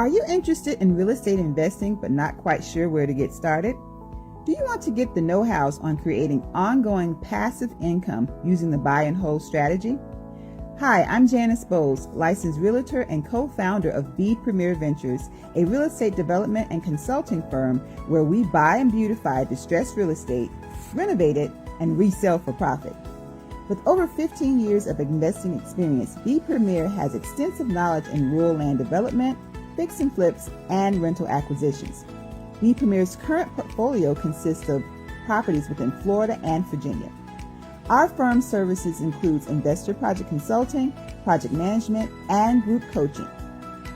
Are you interested in real estate investing but not quite sure where to get started? Do you want to get the know-hows on creating ongoing passive income using the buy and hold strategy? Hi, I'm Janice Bowles, licensed realtor and co-founder of B Premier Ventures, a real estate development and consulting firm where we buy and beautify distressed real estate, renovate it, and resell for profit. With over 15 years of investing experience, B Premier has extensive knowledge in rural land development, fix and flips, and rental acquisitions. B Premier's current portfolio consists of properties within Florida and Virginia. Our firm's services includes investor project consulting, project management, and group coaching.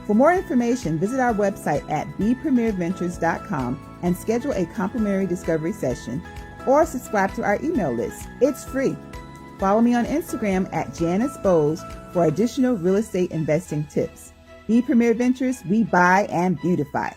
For more information, visit our website at bpremierventures.com and schedule a complimentary discovery session or subscribe to our email list. It's free. Follow me on Instagram at Janice Bowles for additional real estate investing tips. B Premier Ventures, we buy and beautify.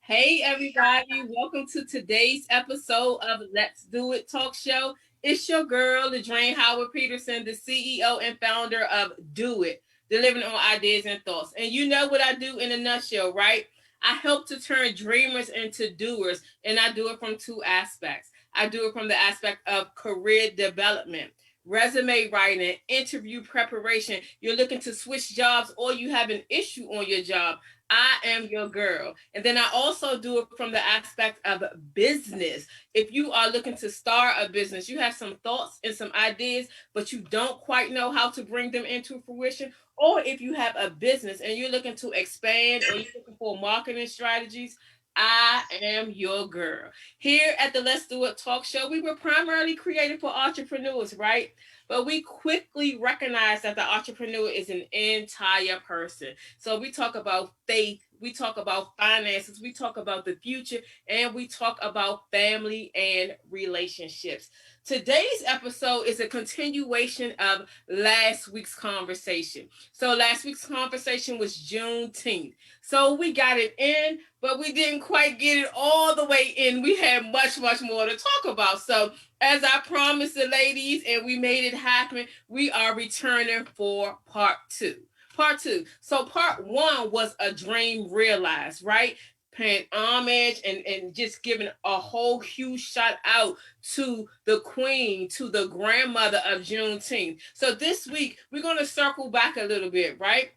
Hey everybody, welcome to today's episode of Let's Do It Talk Show. It's your girl, Ladrine Howard Peterson, the CEO and founder of Do It, delivering on ideas and thoughts. And you know what I do in a nutshell, right? I help to turn dreamers into doers, and I do it from two aspects. I do it from the aspect of career development, resume writing, interview preparation. You're looking to switch jobs or you have an issue on your job. I am your girl. And then I also do it from the aspect of business. If you are looking to start a business, you have some thoughts and some ideas, but you don't quite know how to bring them into fruition, or if you have a business and you're looking to expand or you're looking for marketing strategies, I am your girl. Here at the Let's Do It Talk Show, we were primarily created for entrepreneurs, right? But we quickly recognize that the entrepreneur is an entire person. So we talk about faith, we talk about finances, we talk about the future, and we talk about family and relationships. Today's episode is a continuation of last week's conversation. So last week's conversation was Juneteenth. So we got it in, but we didn't quite get it all the way in. We had much, much more to talk about. So as I promised the ladies and we made it happen, we are returning for part two. Part two. So part one was a dream realized, right? Paying homage and just giving a whole huge shout out to the queen, to the grandmother of Juneteenth. So this week, we're going to circle back a little bit, right?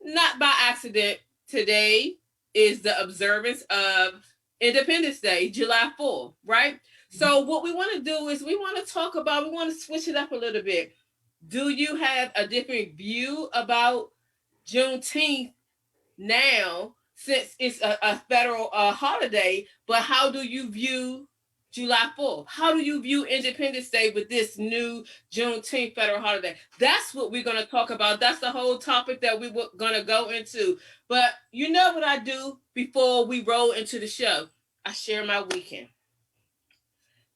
Not by accident. Today is the observance of Independence Day, July 4th, right? So what we want to do is we want to switch it up a little bit. Do you have a different view about Juneteenth now, since it's a federal holiday, but how do you view July 4th? How do you view Independence Day with this new Juneteenth federal holiday? That's what we're going to talk about. That's the whole topic that we were going to go into. But you know what I do before we roll into the show? I share my weekend.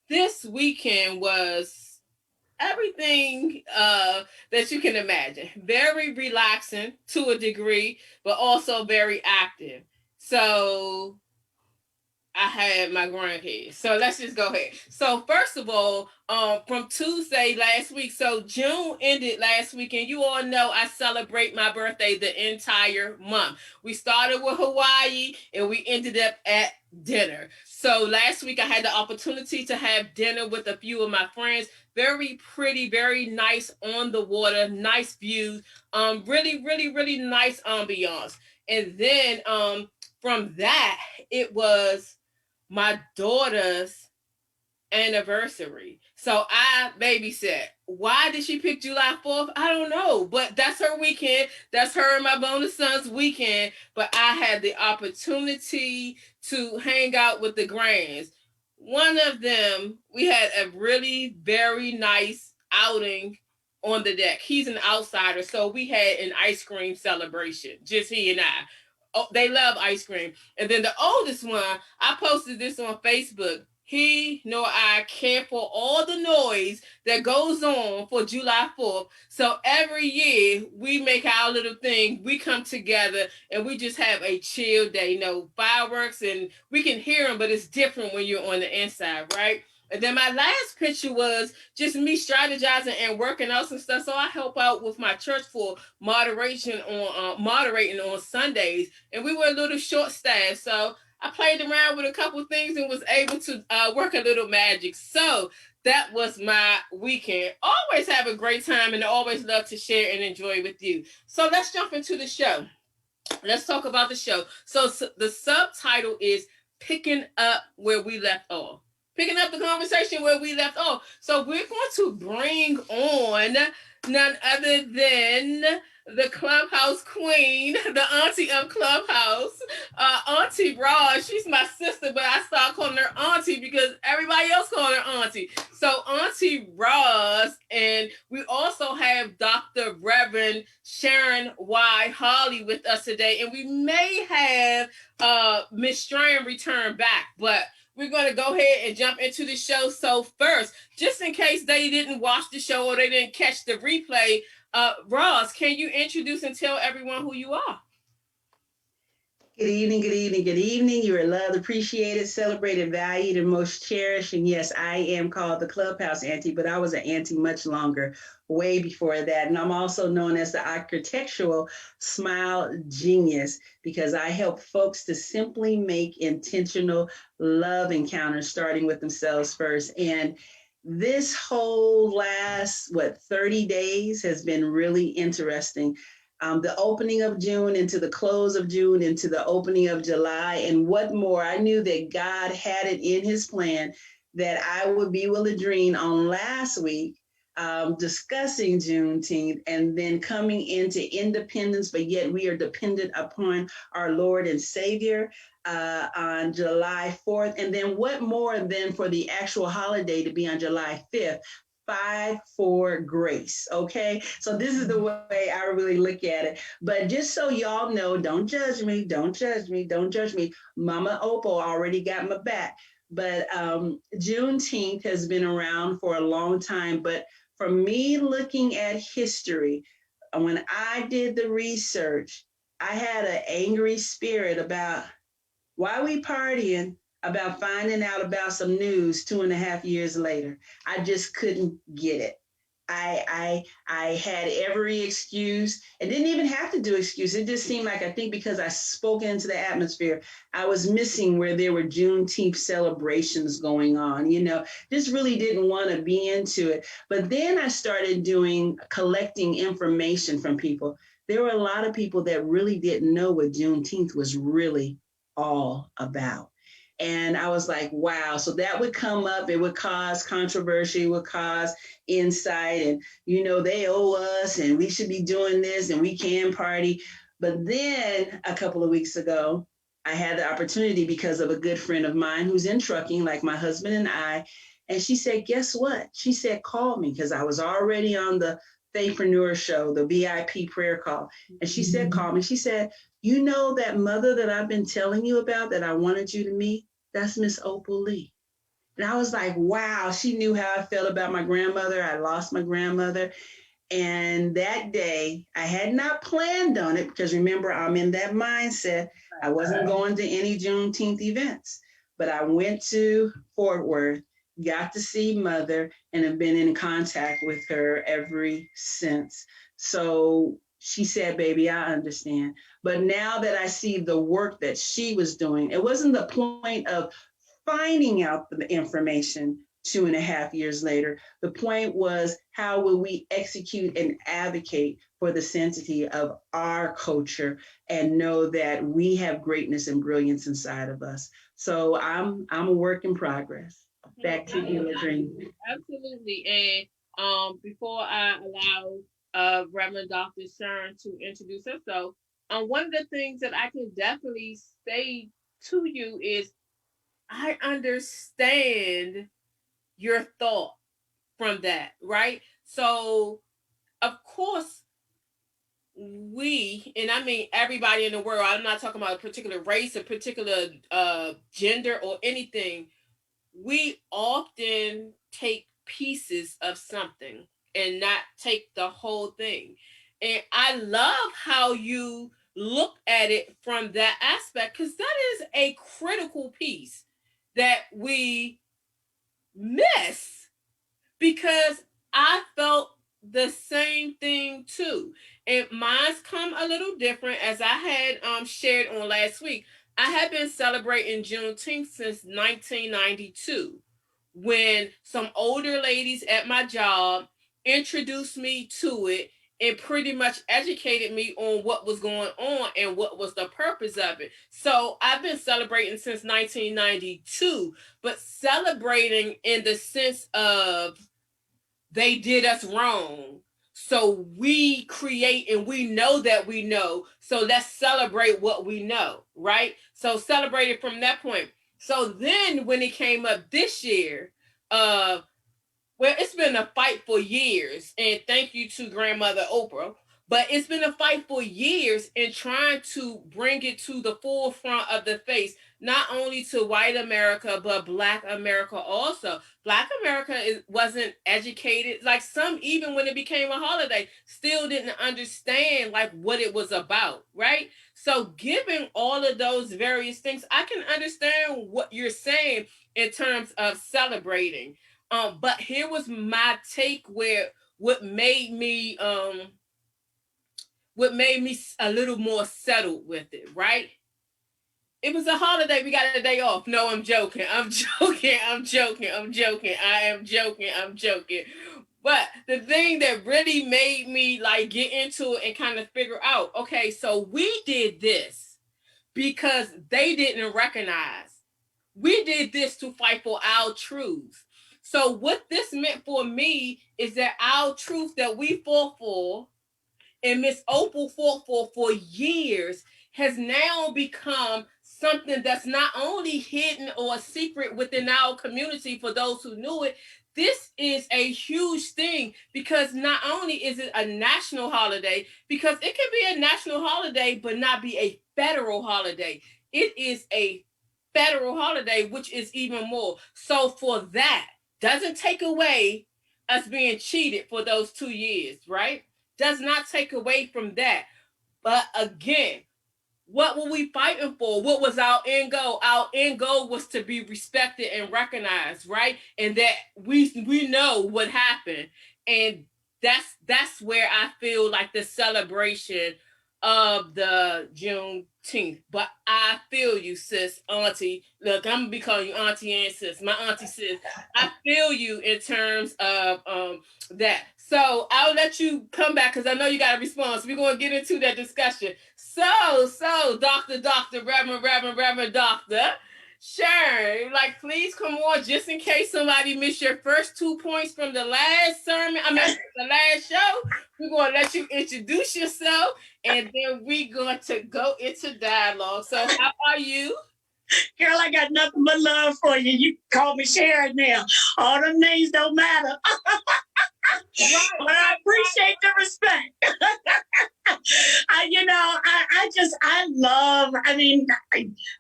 This weekend was everything that you can imagine. Very relaxing to a degree, but also very active. So I had my grandkids. So let's just go ahead. So first of all, from Tuesday last week, so June ended last week, and you all know I celebrate my birthday the entire month. We started with Hawaii and we ended up at dinner. So last week I had the opportunity to have dinner with a few of my friends. Very pretty, very nice on the water, nice views, really, really, really nice ambiance. And then from that, it was my daughter's anniversary. So I babysat. Why did she pick July 4th? I don't know, but that's her weekend. That's her and my bonus son's weekend. But I had the opportunity to hang out with the grands. One of them, we had a really very nice outing on the deck. He's an outsider, so we had an ice cream celebration, just he and I. Oh, they love ice cream. And then the oldest one, I posted this on Facebook. he nor I care for all the noise that goes on for July 4th. So every year we make our little thing. We come together and we just have a chill day. Fireworks, and we can hear them, but it's different when you're on the inside, right? And then my last picture was just me strategizing and working out some stuff. So I help out with my church for moderating on Sundays, and we were a little short staffed. So I played around with a couple of things and was able to work a little magic. So that was my weekend. Always have a great time and always love to share and enjoy with you. So let's jump into the show. Let's talk about the show. So the subtitle is Picking Up Where We Left Off. Picking up the conversation where we left off. So we're going to bring on none other than the Clubhouse Queen, the auntie of Clubhouse, Auntie Roz. She's my sister, but I start calling her Auntie because everybody else calls her Auntie. So Auntie Roz, and we also have Dr. Reverend Sharon Y. Holly with us today, and we may have Miss Strand return back, but we're going to go ahead and jump into the show. So first, just in case they didn't watch the show or they didn't catch the replay, Roz, can you introduce and tell everyone who you are? Good evening, good evening, good evening. You are loved, appreciated, celebrated, valued, and most cherished. And yes, I am called the Clubhouse Auntie, but I was an auntie much longer, way before that. And I'm also known as the architectural smile genius because I help folks to simply make intentional love encounters, starting with themselves first. And this whole last, 30 days has been really interesting. The opening of June into the close of June into the opening of July, and what more. I knew that God had it in his plan that I would be with Ladrine on last week discussing Juneteenth and then coming into independence, but yet we are dependent upon our Lord and Savior on July 4th. And then what more than for the actual holiday to be on July 5th? 5 for grace. Okay. So this is the way I really look at it. But just so y'all know, don't judge me. Don't judge me. Don't judge me. Mama Opal already got my back. But Juneteenth has been around for a long time. But for me, looking at history, when I did the research, I had an angry spirit about why we partying about finding out about some news 2.5 years later. I just couldn't get it. I had every excuse and didn't even have to do excuse. It just seemed like I think because I spoke into the atmosphere, I was missing where there were Juneteenth celebrations going on. Just really didn't want to be into it. But then I started collecting information from people. There were a lot of people that really didn't know what Juneteenth was really all about. And I was like, wow. So that would come up. It would cause controversy, it would cause insight. And, they owe us and we should be doing this and we can party. But then a couple of weeks ago, I had the opportunity because of a good friend of mine who's in trucking, like my husband and I. And she said, guess what? She said, call me, because I was already on the Faithpreneur show, the VIP prayer call. And she said, call me. She said, you know that mother that I've been telling you about that I wanted you to meet? That's Miss Opal Lee. And I was like, wow, she knew how I felt about my grandmother. I lost my grandmother. And that day, I had not planned on it because remember, I'm in that mindset. I wasn't going to any Juneteenth events, but I went to Fort Worth, got to see Mother, and have been in contact with her ever since. So she said, baby, I understand. But now that I see the work that she was doing, it wasn't the point of finding out the information 2.5 years later. The point was, how will we execute and advocate for the sanctity of our culture and know that we have greatness and brilliance inside of us? So I'm a work in progress. Back to you, Ladrine. Absolutely. And before I allow Reverend Dr. Sharon to introduce herself, one of the things that I can definitely say to you is I understand your thought from that, right? So, of course, and I mean everybody in the world, I'm not talking about a particular race, a particular gender, or anything. we often take pieces of something and not take the whole thing. And I love how you look at it from that aspect, because that is a critical piece that we miss, because I felt the same thing too. And mine's come a little different, as I had shared on last week. I have been celebrating Juneteenth since 1992, when some older ladies at my job introduced me to it and pretty much educated me on what was going on and what was the purpose of it. So I've been celebrating since 1992, but celebrating in the sense of they did us wrong. So we create and we know that we know. So let's celebrate what we know, right? So celebrate it from that point. So then when it came up this year, well, it's been a fight for years, and thank you to grandmother Oprah. But it's been a fight for years in trying to bring it to the forefront of the face, not only to white America, but Black America also. Black America wasn't educated. Like, some, even when it became a holiday, still didn't understand like what it was about, right? So given all of those various things, I can understand what you're saying in terms of celebrating. But here was my take, where what made me a little more settled with it, right? It was a holiday. We got a day off. No, I'm joking. I'm joking. I'm joking. I'm joking. I am joking. I'm joking. But the thing that really made me like get into it and kind of figure out, okay, so we did this because they didn't recognize. We did this to fight for our truth. So what this meant for me is that our truth that we fought for and Miss Opal fought for years has now become something that's not only hidden or a secret within our community for those who knew it. This is a huge thing, because not only is it a national holiday, because it can be a national holiday but not be a federal holiday. It is a federal holiday, which is even more. So for that, doesn't take away us being cheated for those 2 years, right? Does not take away from that. But again, what were we fighting for? What was our end goal? Our end goal was to be respected and recognized, right? And that we know what happened. And that's where I feel like the celebration of the Juneteenth. But I feel you, sis, auntie. Look, I'm gonna be calling you auntie and sis. My auntie sis. I feel you in terms of that. So I'll let you come back, because I know you got a response. We're gonna get into that discussion. So, Doctor, Reverend Doctor, sure, like, please come on, just in case somebody missed your first 2 points from the last sermon, the last show. We're going to let you introduce yourself, and then we're going to go into dialogue. So how are you? Girl, I got nothing but love for you. You can call me Sharon now. All them names don't matter. But I appreciate the respect.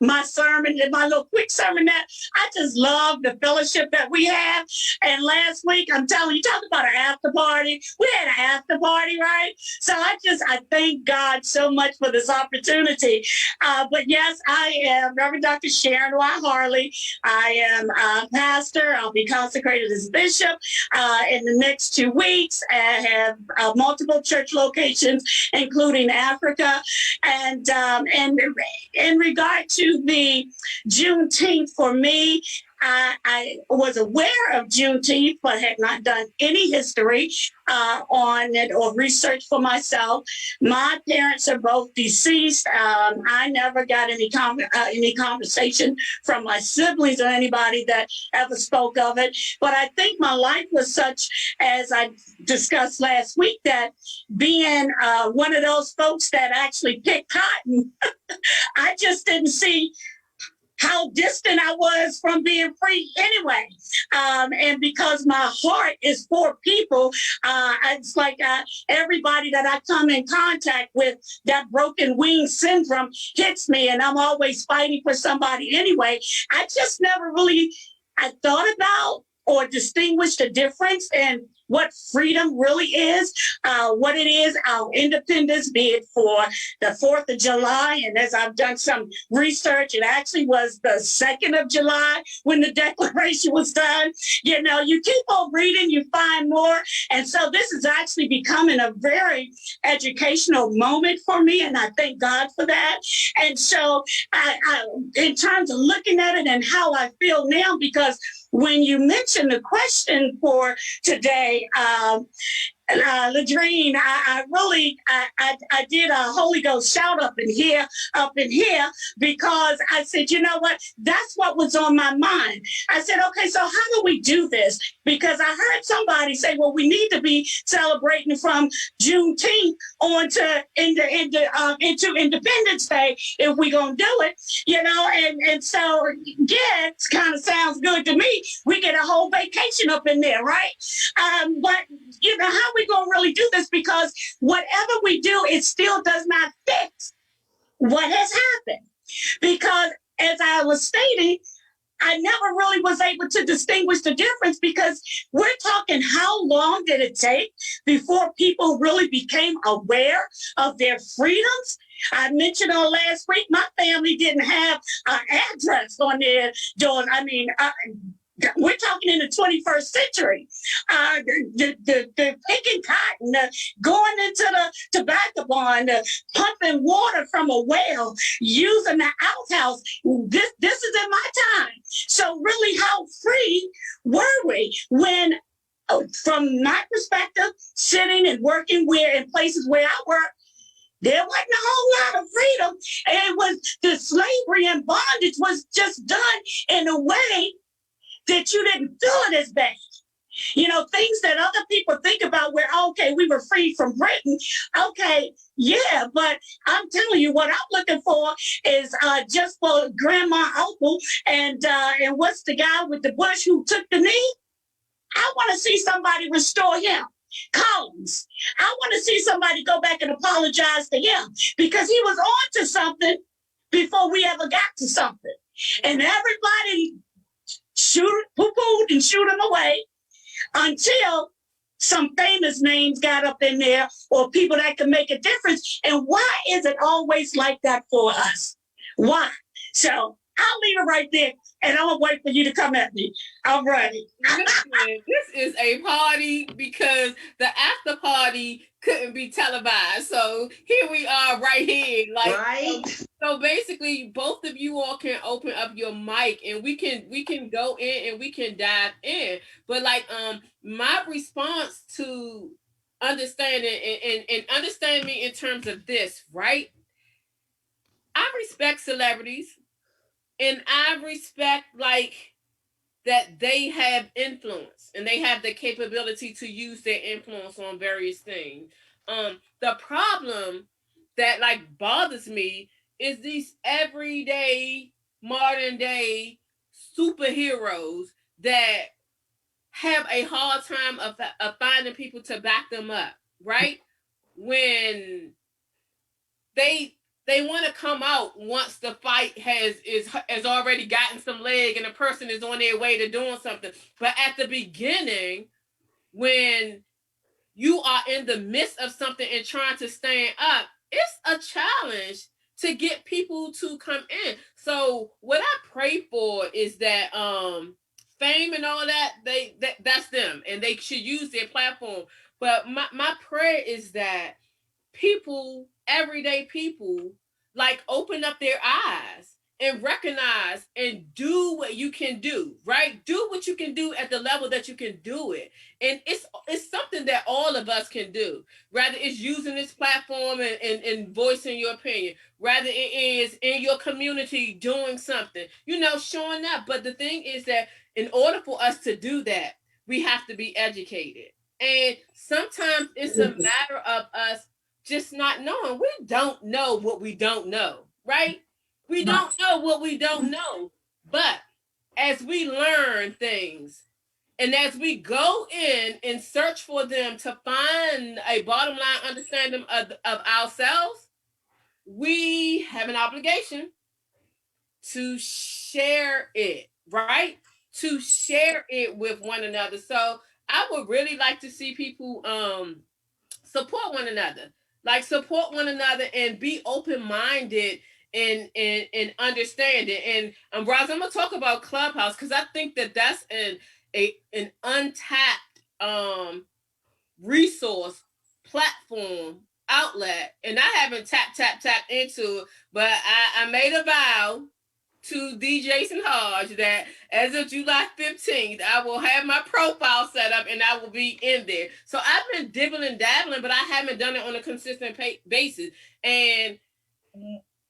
My sermon, my little quick sermon, that I just love the fellowship that we have. And last week, I'm telling you, talk about an after party. We had an after party, right? So I thank God so much for this opportunity. But yes, I am Reverend Dr. Sharon Y. Harley. I am a pastor. I'll be consecrated as bishop in the next 2 weeks. I have multiple church locations, including Africa. And in regard to the Juneteenth, for me, I was aware of Juneteenth, but had not done any history on it or research for myself. My parents are both deceased. I never got any conversation from my siblings or anybody that ever spoke of it. But I think my life was such, as I discussed last week, that being one of those folks that actually picked cotton, I just didn't see how distant I was from being free anyway. And because my heart is for people, it's like everybody that I come in contact with, that broken wing syndrome hits me, and I'm always fighting for somebody anyway. I just never really I thought about or distinguished the difference in what freedom really is, what it is, our independence, be it for the 4th of July. And as I've done some research, it actually was the 2nd of July when the Declaration was done. You know, you keep on reading, you find more. And so this is actually becoming a very educational moment for me. And I thank God for that. And so in terms of looking at it and how I feel now, because when you mentioned the question for today, Ladrine, I did a Holy Ghost shout up in here, because I said, you know what? That's what was on my mind. I said, okay, so how do we do this? Because I heard somebody say, well, we need to be celebrating from Juneteenth on to into Independence Day if we're gonna do it, you know. And so yeah, it kind of sounds good to me. We get a whole vacation up in there, right? But you know, how we gonna really do this? Because whatever we do, it still does not fix what has happened. Because as I was stating, I never really was able to distinguish the difference, because we're talking how long did it take before people really became aware of their freedoms? I mentioned on last week, my family didn't have an address on their door. I mean, we're talking in the 21st century. The picking cotton, going into the tobacco barn, pumping water from a well, using the outhouse. This is in my time. So really, how free were we when, from my perspective, sitting and working in places where I work, there wasn't a whole lot of freedom. And it was the slavery and bondage was just done in a way that you didn't feel it as bad. You know, things that other people think about where, okay, we were free from Britain. Okay, yeah, but I'm telling you, what I'm looking for is just for Grandma Opal and what's the guy with the bush who took the knee? I want to see somebody restore him. Collins. I want to see somebody go back and apologize to him, because he was on to something before we ever got to something. And everybody poo-pooed and shoot him away until some famous names got up in there, or people that can make a difference. And why is it always like that for us? Why? So I'll leave it right there, and I'm gonna wait for you to come at me. I'm ready. Listen, this is a party because the after party couldn't be televised. So here we are right here. Like, right. So basically, both of you all can open up your mic and we can go in and we can dive in. But like my response to understanding and understand me in terms of this, right? I respect celebrities and I respect like that they have influence and they have the capability to use their influence on various things. The problem that like bothers me is these everyday modern day superheroes that have a hard time of finding people to back them up, right? When they want to come out once the fight has already gotten some leg and the person is on their way to doing something. But at the beginning, when you are in the midst of something and trying to stand up, it's a challenge to get people to come in. So what I pray for is that fame and all that, that's them and they should use their platform. But my prayer is that people, everyday people, like open up their eyes and recognize and do what you can do, right? Do what you can do at the level that you can do it. And it's something that all of us can do. Rather it's using this platform and voicing your opinion. Rather it is in your community doing something, showing up. But the thing is that in order for us to do that, we have to be educated. And sometimes it's a matter of us just not knowing. We don't know what we don't know, right? We don't know what we don't know. But as we learn things and as we go in and search for them to find a bottom line understanding of ourselves, we have an obligation to share it, right? to share it with one another. So I would really like to see people support one another, like support one another and be open-minded and understand it. And Roz, I'm gonna talk about Clubhouse because I think that that's an untapped resource, platform, outlet, and I haven't tapped into it, but I made a vow to D. Jason Hodge that as of July 15th, I will have my profile set up and I will be in there. So I've been dibbling and dabbling, but I haven't done it on a consistent basis. And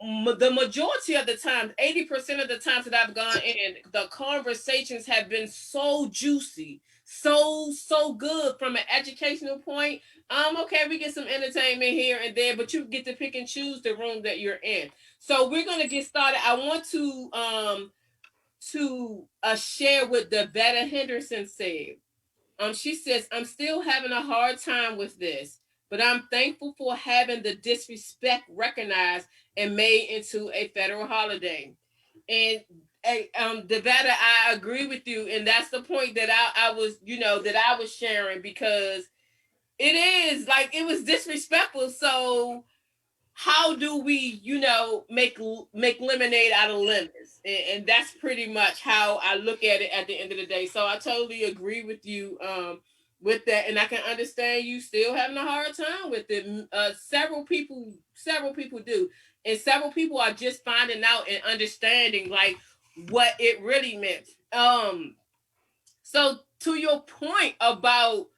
the majority of the times, 80% of the times that I've gone in, the conversations have been so juicy, so good from an educational point. Okay, we get some entertainment here and there, but you get to pick and choose the room that you're in. So we're gonna get started. I want to share what the Betta Henderson said. She says, I'm still having a hard time with this, but I'm thankful for having the disrespect recognized and made into a federal holiday. And Devetta, I agree with you, and that's the point that I was, that I was sharing, because it is like it was disrespectful. So how do we, make lemonade out of lemons? And that's pretty much how I look at it at the end of the day. So I totally agree with you with that, and I can understand you still having a hard time with it. Several people do, and several people are just finding out and understanding like what it really meant. So to your point about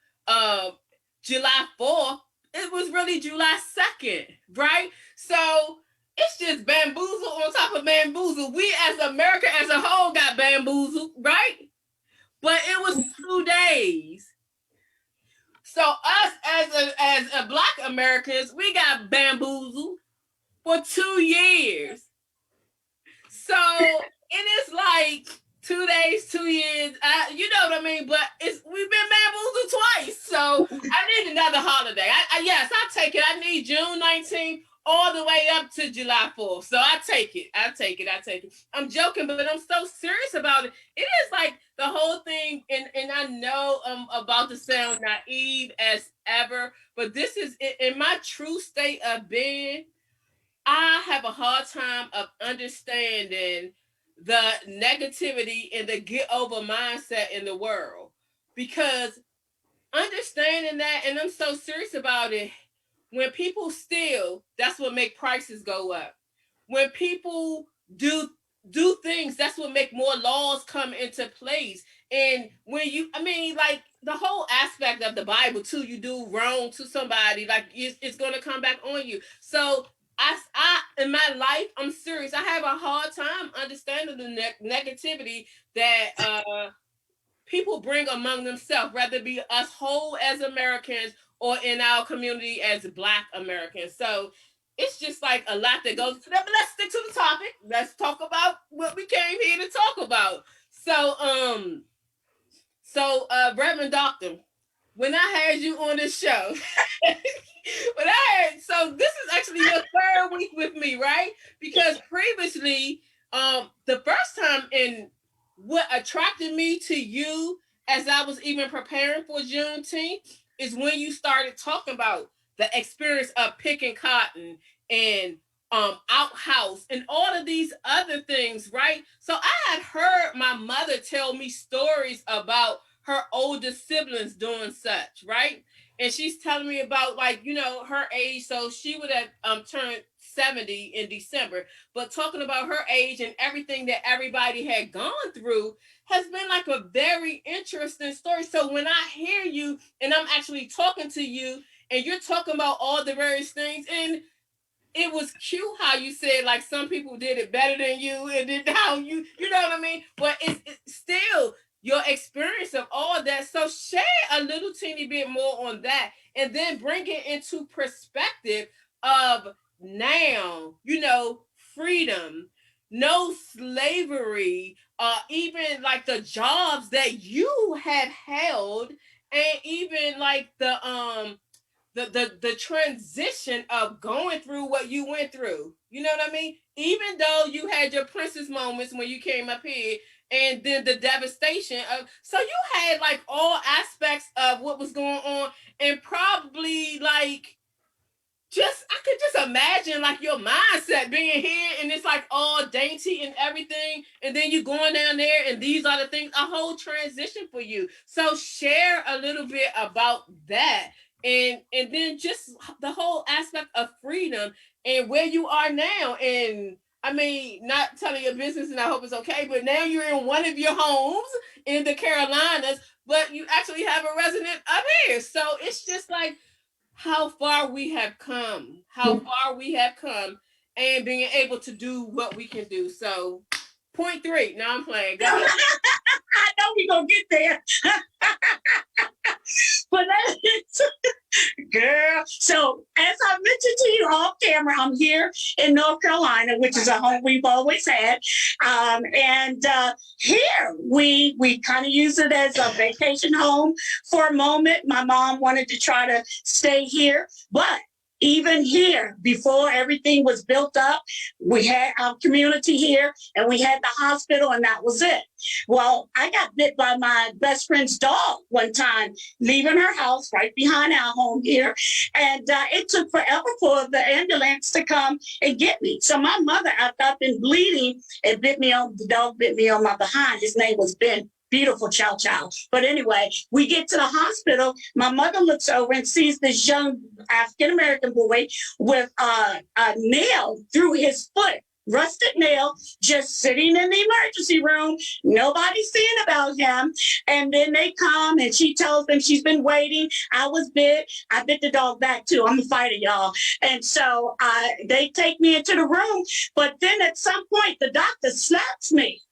July 4th, it was really July 2nd, right? So it's just bamboozle on top of bamboozle. We as America as a whole got bamboozled, right? But it was 2 days. So us as a Black Americans, we got bamboozled for 2 years. So it is like 2 days, 2 years. You know what I mean? But we've been bamboozled twice. So I need another holiday. Yes, I take it. I need June 19th all the way up to July 4th. So I take it. I'm joking, but I'm so serious about it. It is like the whole thing, and I know I'm about to sound naive as ever, but this is in my true state of being. I have a hard time of understanding the negativity and the get over mindset in the world, because understanding that, and I'm so serious about it, when people steal, that's what make prices go up. When people do things, that's what make more laws come into place. And when like the whole aspect of the Bible too, you do wrong to somebody, like it's going to come back on you. So I in my life, I'm serious, I have a hard time understanding the negativity that people bring among themselves, whether it be us whole as Americans or in our community as Black Americans. So it's just like a lot that goes into that. But let's stick to the topic. Let's talk about what we came here to talk about. So Reverend Doctor, when I had you on this show, so this is actually your third week with me, right? Because previously, the first time, in what attracted me to you as I was even preparing for Juneteenth is when you started talking about the experience of picking cotton and outhouse and all of these other things, right? So I had heard my mother tell me stories about her older siblings doing such, right? And she's telling me about, like, her age. So she would have turned 70 in December, but talking about her age and everything that everybody had gone through has been like a very interesting story. So when I hear you and I'm actually talking to you and you're talking about all the various things, and it was cute how you said like some people did it better than you, and then how you know what I mean? But it's still your experience of all that. So share a little teeny bit more on that, and then bring it into perspective of now, freedom, no slavery, even like the jobs that you had held, and even like the transition of going through what you went through. You know what I mean? Even though you had your princess moments when you came up here and then the devastation of, so you had like all aspects of what was going on, and probably like, just I could just imagine like your mindset being here and it's like all dainty and everything, and then you going down there and these are the things, a whole transition for you. So share a little bit about that, and then just the whole aspect of freedom and where you are now. And I mean, not telling your business, and I hope it's okay, but now you're in one of your homes in the Carolinas, but you actually have a resident up here. So it's just like how far we have come, and being able to do what we can do. So, point 3. Now I'm playing. Go ahead. I know we're going to get there. But that's, girl. So as I mentioned to you off camera, I'm here in North Carolina, which is a home we've always had. And here we kind of use it as a vacation home for a moment. My mom wanted to try to stay here, but even here, before everything was built up, we had our community here and we had the hospital, and that was it. Well, I got bit by my best friend's dog one time, leaving her house right behind our home here. And it took forever for the ambulance to come and get me. So my mother, after I've been bleeding, the dog bit me on my behind. His name was Ben. Beautiful chow chow. But anyway, we get to the hospital. My mother looks over and sees this young African-American boy with a nail through his foot, rusted nail, just sitting in the emergency room. Nobody's seeing about him. And then they come and she tells them she's been waiting. I was bit. I bit the dog back too. I'm a fighter, y'all. And so they take me into the room. But then at some point, the doctor slaps me.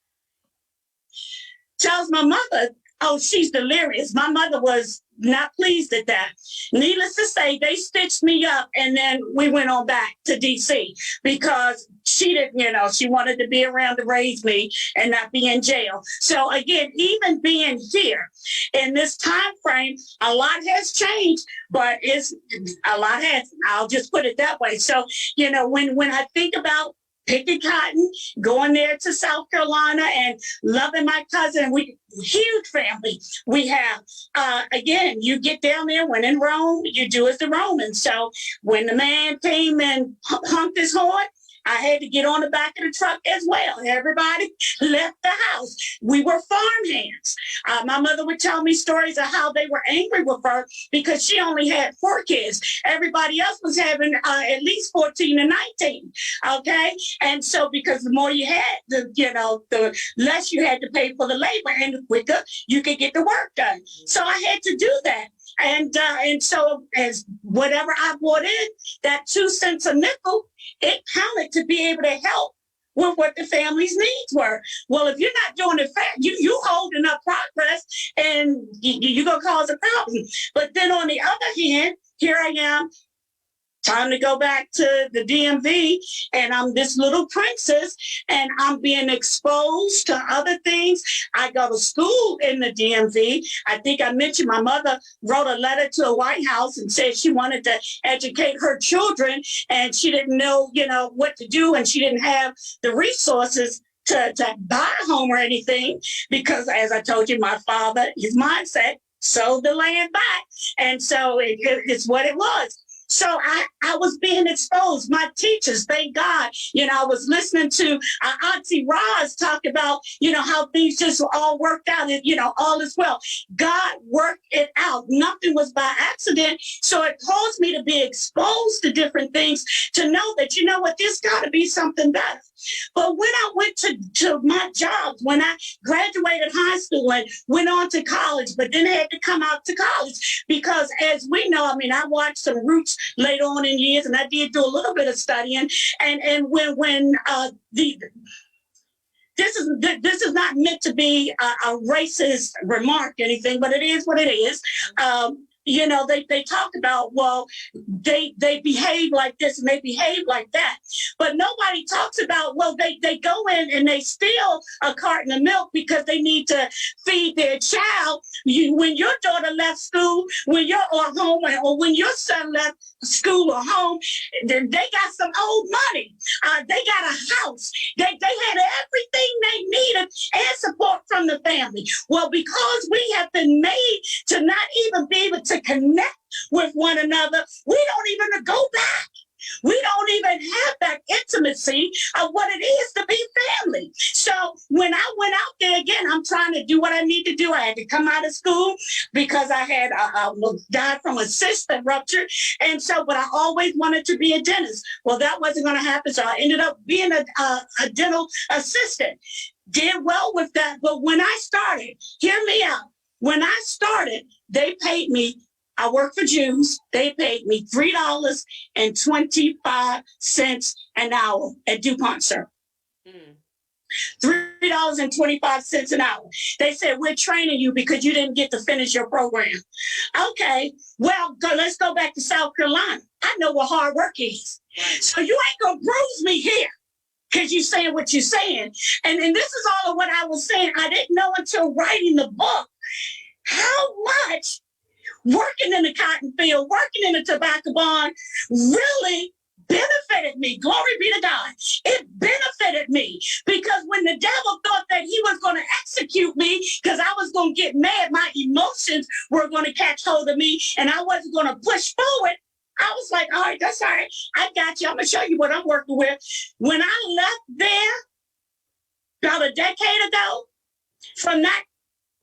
Tells my mother, oh, she's delirious. My mother was not pleased at that. Needless to say, they stitched me up, and then we went on back to D.C. because she didn't, she wanted to be around to raise me and not be in jail. So again, even being here in this time frame, a lot has changed, but a lot hasn't. I'll just put it that way. So, when I think about picking cotton, going there to South Carolina and loving my cousin. Huge family we have. Again, you get down there, when in Rome, you do as the Romans. So when the man came and honked his horn, I had to get on the back of the truck as well. Everybody left the house. We were farmhands. My mother would tell me stories of how they were angry with her because she only had 4 kids. Everybody else was having at least 14 and 19. Okay. And so because the more you had, the less you had to pay for the labor, and the quicker you could get the work done. So I had to do that. And so as whatever I brought in, that 2 cents a nickel, it counted to be able to help with what the family's needs were. Well, if you're not doing it fast, you holding up progress, and you're going to cause a problem. But then on the other hand, here I am, time to go back to the DMV, and I'm this little princess, and I'm being exposed to other things. I go to school in the DMV. I think I mentioned my mother wrote a letter to the White House and said she wanted to educate her children, and she didn't know, what to do, and she didn't have the resources to buy a home or anything, because as I told you, my father, his mindset, sold the land back. And so it's what it was. So I was being exposed. My teachers, thank God, I was listening to Auntie Roz talk about, how things just all worked out and, all is well. God worked it out. Nothing was by accident. So it caused me to be exposed to different things, to know that, there's got to be something better. But when I went to my jobs, when I graduated high school and went on to college, but then had to come out to college because, as we know, I watched some Roots later on in years, and I did do a little bit of studying. And when this is not meant to be a racist remark or anything, but it is what it is. They talk about, well, they behave like this and they behave like that. But nobody talks about, well, they go in and they steal a carton of milk because they need to feed their child. When your daughter left school, when you're home, or when your son left school or home, they got some old money. They got a house. They had everything they needed and support family. Well, because we have been made to not even be able to connect with one another, we don't even go back. We don't even have that intimacy of what it is to be family. So when I went out there again, I'm trying to do what I need to do. I had to come out of school because I had died from a cyst that ruptured. And so, but I always wanted to be a dentist. Well, that wasn't going to happen. So I ended up being a dental assistant. Did well with that. But when I started, hear me out. When I started, they paid me. I work for Jews. They paid me $3.25 an hour at DuPont, sir. $3.25 an hour. They said, we're training you because you didn't get to finish your program. Okay, well, let's go back to South Carolina. I know what hard work is. Right. So you ain't going to bruise me here because you're saying what you're saying. And this is all of what I was saying. I didn't know until writing the book how much working in the cotton field, working in the tobacco barn really benefited me. Glory be to God. It benefited me because when the devil thought that he was going to execute me because I was going to get mad, my emotions were going to catch hold of me and I wasn't going to push forward. I was like, all right, that's all right. I got you. I'm going to show you what I'm working with. When I left there about a decade ago, from that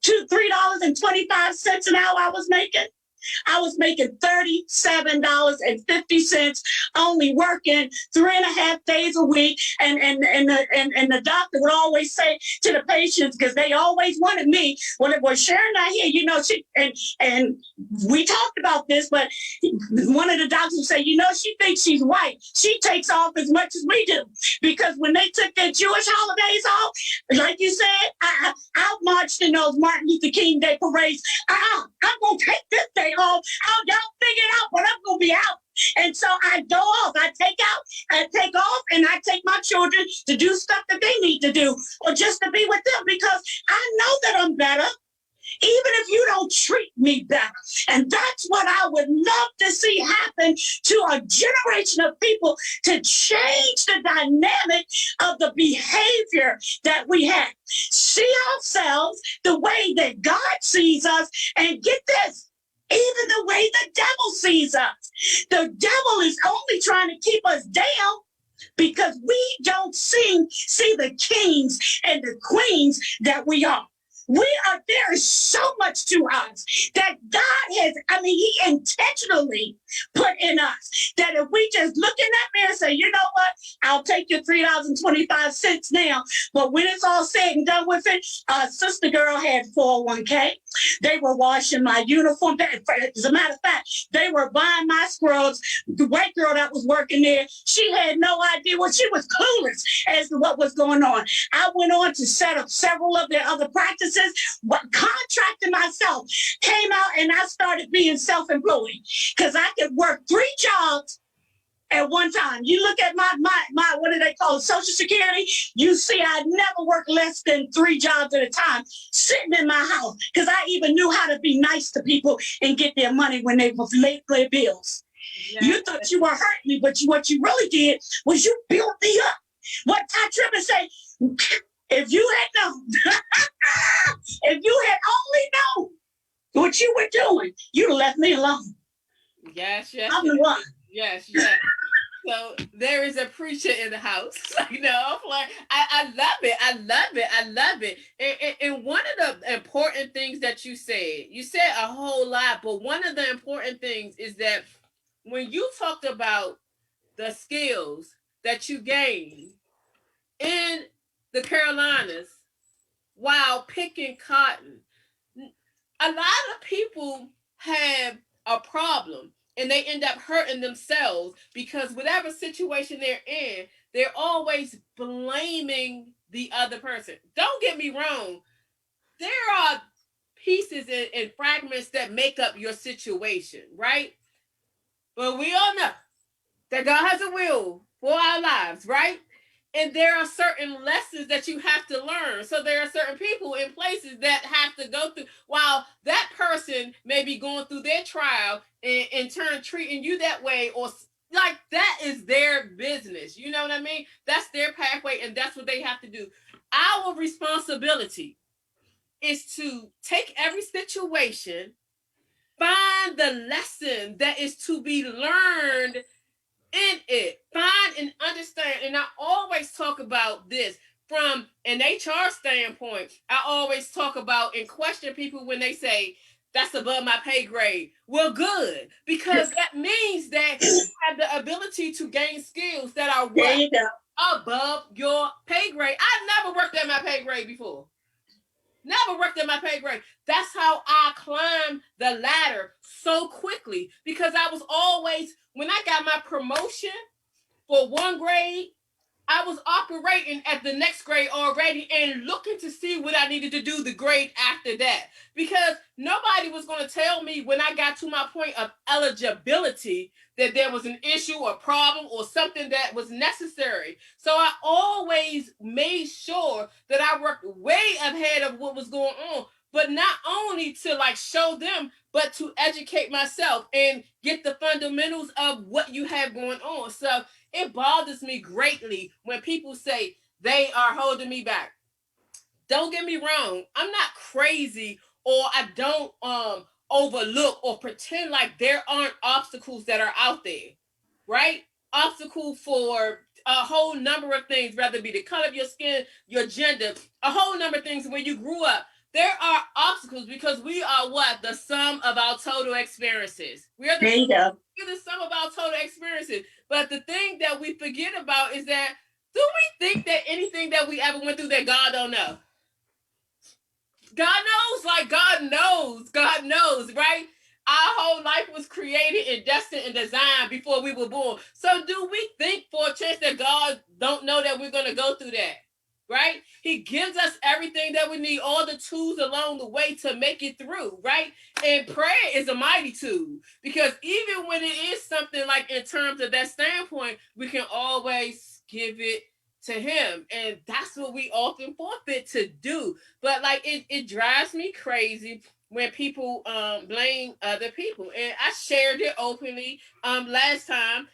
to $3.25 an hour I was making $37.50, only working 3.5 days a week. And the doctor would always say to the patients, because they always wanted me, when it was Sharon not here, you know, she and we talked about this, but one of the doctors would say, you know, she thinks she's white. She takes off as much as we do. Because when they took their Jewish holidays off, like you said, I marched in those Martin Luther King Day parades. I'm going to take this day off. Y'all figure it out, but I'm going to be out. And so I go off. I take off, and I take my children to do stuff that they need to do or just to be with them because I know that I'm better. Even if you don't treat me better. And that's what I would love to see happen to a generation of people to change the dynamic of the behavior that we have. See ourselves the way that God sees us, and get this, even the way the devil sees us. The devil is only trying to keep us down because we don't see the kings and the queens that we are. There is so much to us that God has, he intentionally put in us that if we just look in that mirror and say, you know what, I'll take your $3.25 now. But when it's all said and done with it, sister girl had 401k. They were washing my uniform. As a matter of fact, they were buying my scrubs. The white girl that was working there, she had no idea she was clueless as to what was going on. I went on to set up several of their other practices. Contracted myself, came out, and I started being self-employed because I could work 3 jobs at one time. You look at my what do they call it, Social Security, you see I never worked less than 3 jobs at a time sitting in my house because I even knew how to be nice to people and get their money when they were late for their bills. Yeah. You thought you were hurting me, but what you really did was you built me up. What Ty Tribbett say, if you had known, if you had only known what you were doing, you'd have left me alone. Yes. I'm the one. Yes. So there is a preacher in the house. You know, I'm like, I love it. And one of the important things that you said a whole lot, but one of the important things is that when you talked about the skills that you gained in the Carolinas while picking cotton, a lot of people have a problem and they end up hurting themselves because whatever situation they're in, they're always blaming the other person. Don't get me wrong. There are pieces and fragments that make up your situation, right? But we all know that God has a will for our lives, right? And there are certain lessons that you have to learn. So there are certain people in places that have to go through, while that person may be going through their trial and in turn treating you that way, or like that is their business. You know what I mean? That's their pathway and that's what they have to do. Our responsibility is to take every situation, find the lesson that is to be learned in it, find and understand. And I always talk about this from an HR standpoint. I always talk about and question people when they say, that's above my pay grade. Well, good, because that means that you have the ability to gain skills that are what? Above your pay grade. I never worked at my pay grade before. Never worked at my pay grade. That's how I climbed the ladder so quickly, because I was always, when I got my promotion for one grade, I was operating at the next grade already and looking to see what I needed to do the grade after that. Because nobody was going to tell me when I got to my point of eligibility that there was an issue or problem or something that was necessary. So I always made sure that I worked way ahead of what was going on, but not only to like show them, but to educate myself and get the fundamentals of what you have going on. So it bothers me greatly when people say they are holding me back. Don't get me wrong. I'm not crazy, or I don't overlook or pretend like there aren't obstacles that are out there, right? Obstacle for a whole number of things, whether it be the color of your skin, your gender, a whole number of things. When you grew up, there are obstacles because we are what? The sum of our total experiences. We're the sum of our total experiences. But the thing that we forget about is that, do we think that anything that we ever went through that God don't know? God knows, like God knows, right? Our whole life was created and destined and designed before we were born. So do we think for a chance that God don't know that we're going to go through that? Right? He gives us everything that we need, all the tools along the way to make it through, right? And prayer is a mighty tool, because even when it is something like in terms of that standpoint, we can always give it to him. And that's what we often forfeit to do. But like it drives me crazy when people blame other people. And I shared it openly last time.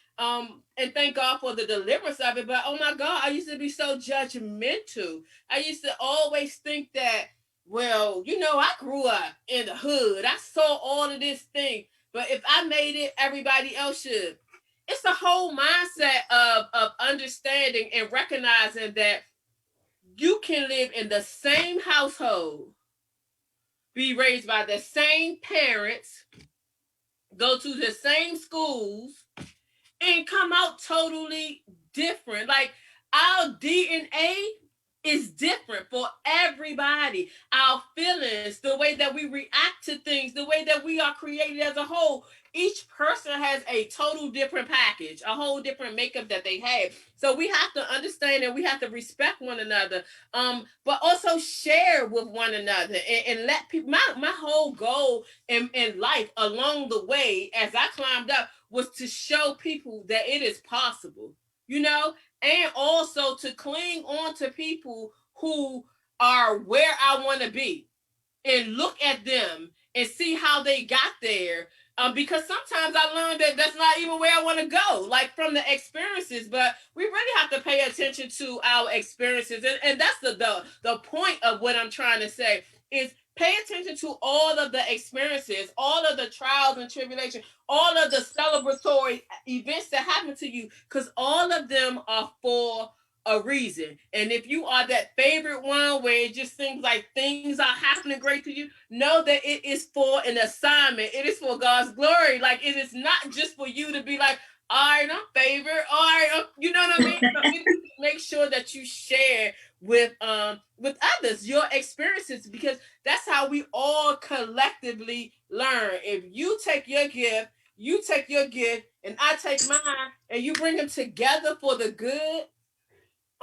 And thank God for the deliverance of it. But oh my God, I used to be so judgmental. I used to always think that, well, you know, I grew up in the hood. I saw all of this thing. But if I made it, everybody else should. It's a whole mindset of understanding and recognizing that you can live in the same household, be raised by the same parents, go to the same schools, and come out totally different. Like, our DNA is different for everybody. Our feelings, the way that we react to things, the way that we are created as a whole, each person has a total different package, a whole different makeup that they have. So we have to understand and we have to respect one another, but also share with one another and let people. My whole goal in life along the way as I climbed up was to show people that it is possible, you know, and also to cling on to people who are where I want to be and look at them and see how they got there. Because sometimes I learned that that's not even where I want to go, like from the experiences. But we really have to pay attention to our experiences, and that's the point of what I'm trying to say is pay attention to all of the experiences, all of the trials and tribulations, all of the celebratory events that happen to you, because all of them are for a reason. And if you are that favorite one where it just seems like things are happening great to you, know that it is for an assignment. It is for God's glory. Like, it is not just for you to be like, all right, I'm favorite. All right, you know what I mean? So make sure that you share with others your experiences, because that's how we all collectively learn. If you take your gift, and I take mine, and you bring them together for the good,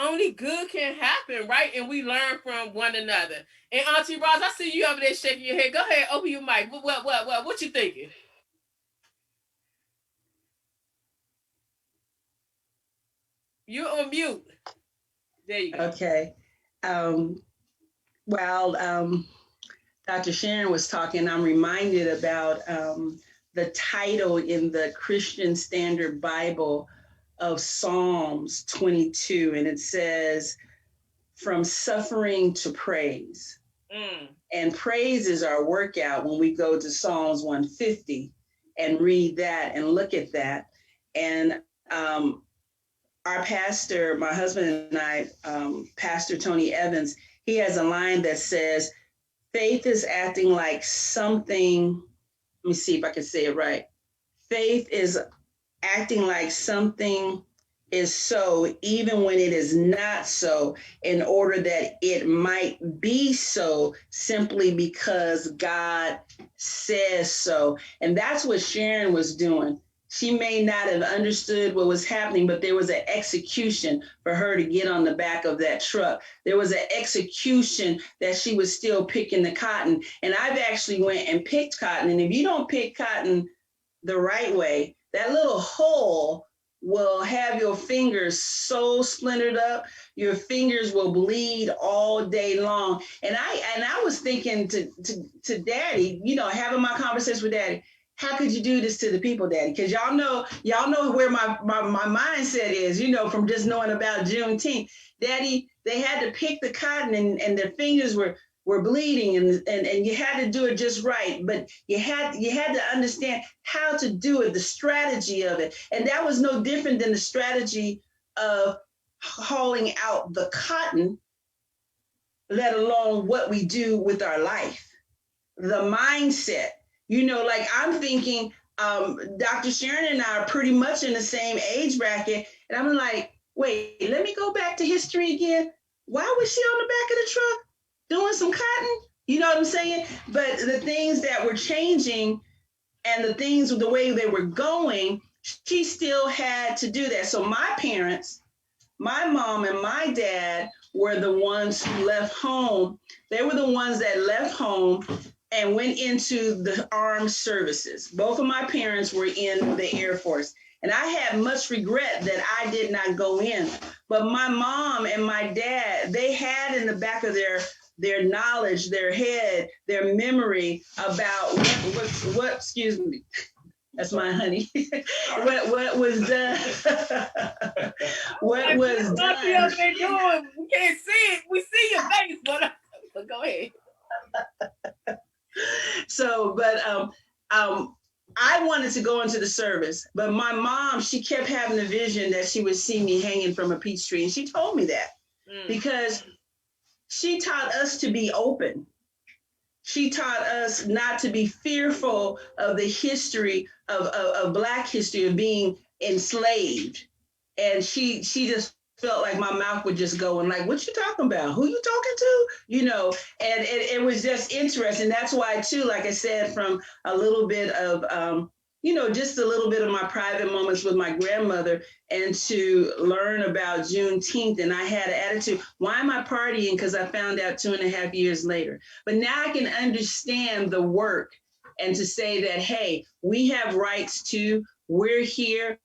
only good can happen, right? And we learn from one another. And Auntie Roz, I see you over there shaking your head. Go ahead, open your mic. What you thinking? You're on mute. There you go. Okay. While Dr. Sharon was talking, I'm reminded about the title in the Christian Standard Bible of Psalms 22, and it says, "From suffering to praise." And praise is our workout when we go to Psalms 150 and read that and look at that. And our pastor, my husband and I, Pastor Tony Evans, he has a line that says, faith is acting like something, let me see if I can say it right. Faith is acting like something is so, even when it is not so, in order that it might be so, simply because God says so. And that's what Sharon was doing. She may not have understood what was happening, but there was an execution for her to get on the back of that truck. There was an execution that she was still picking the cotton. And I've actually went and picked cotton. And if you don't pick cotton the right way, that little hole will have your fingers so splintered up, your fingers will bleed all day long. And I was thinking to Daddy, you know, having my conversation with Daddy, how could you do this to the people, Daddy? Because y'all know where my mindset is, you know, from just knowing about Juneteenth. Daddy, they had to pick the cotton and their fingers were bleeding and you had to do it just right. But you had to understand how to do it, the strategy of it. And that was no different than the strategy of hauling out the cotton, let alone what we do with our life, the mindset. You know, like I'm thinking, Dr. Sharon and I are pretty much in the same age bracket. And I'm like, wait, let me go back to history again. Why was she on the back of the truck doing some cotton? You know what I'm saying? But the things that were changing and the things, the way they were going, she still had to do that. So my parents, my mom and my dad were the ones who left home. They were the ones that left home and went into the armed services. Both of my parents were in the Air Force. And I had much regret that I did not go in. But my mom and my dad, they had in the back of their knowledge, their head, their memory about what excuse me, that's my honey, what was done. What was done. We can't see it. We see your face, but go ahead. So, but I wanted to go into the service, but my mom, she kept having a vision that she would see me hanging from a peach tree. And she told me that because she taught us to be open. She taught us not to be fearful of the history of Black history, of being enslaved. And she just felt like my mouth would just go and like, what you talking about? Who you talking to? You know, and it was just interesting. That's why too, like I said, from a little bit of, you know, just a little bit of my private moments with my grandmother and to learn about Juneteenth. And I had an attitude, why am I partying? Because I found out 2.5 years later. But now I can understand the work and to say that, hey, we have rights too. We're here.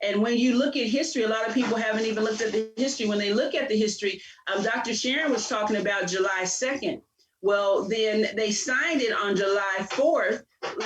And when you look at history, a lot of people haven't even looked at the history. When they look at the history, Dr. Sharon was talking about July 2nd. Well, then they signed it on July 4th.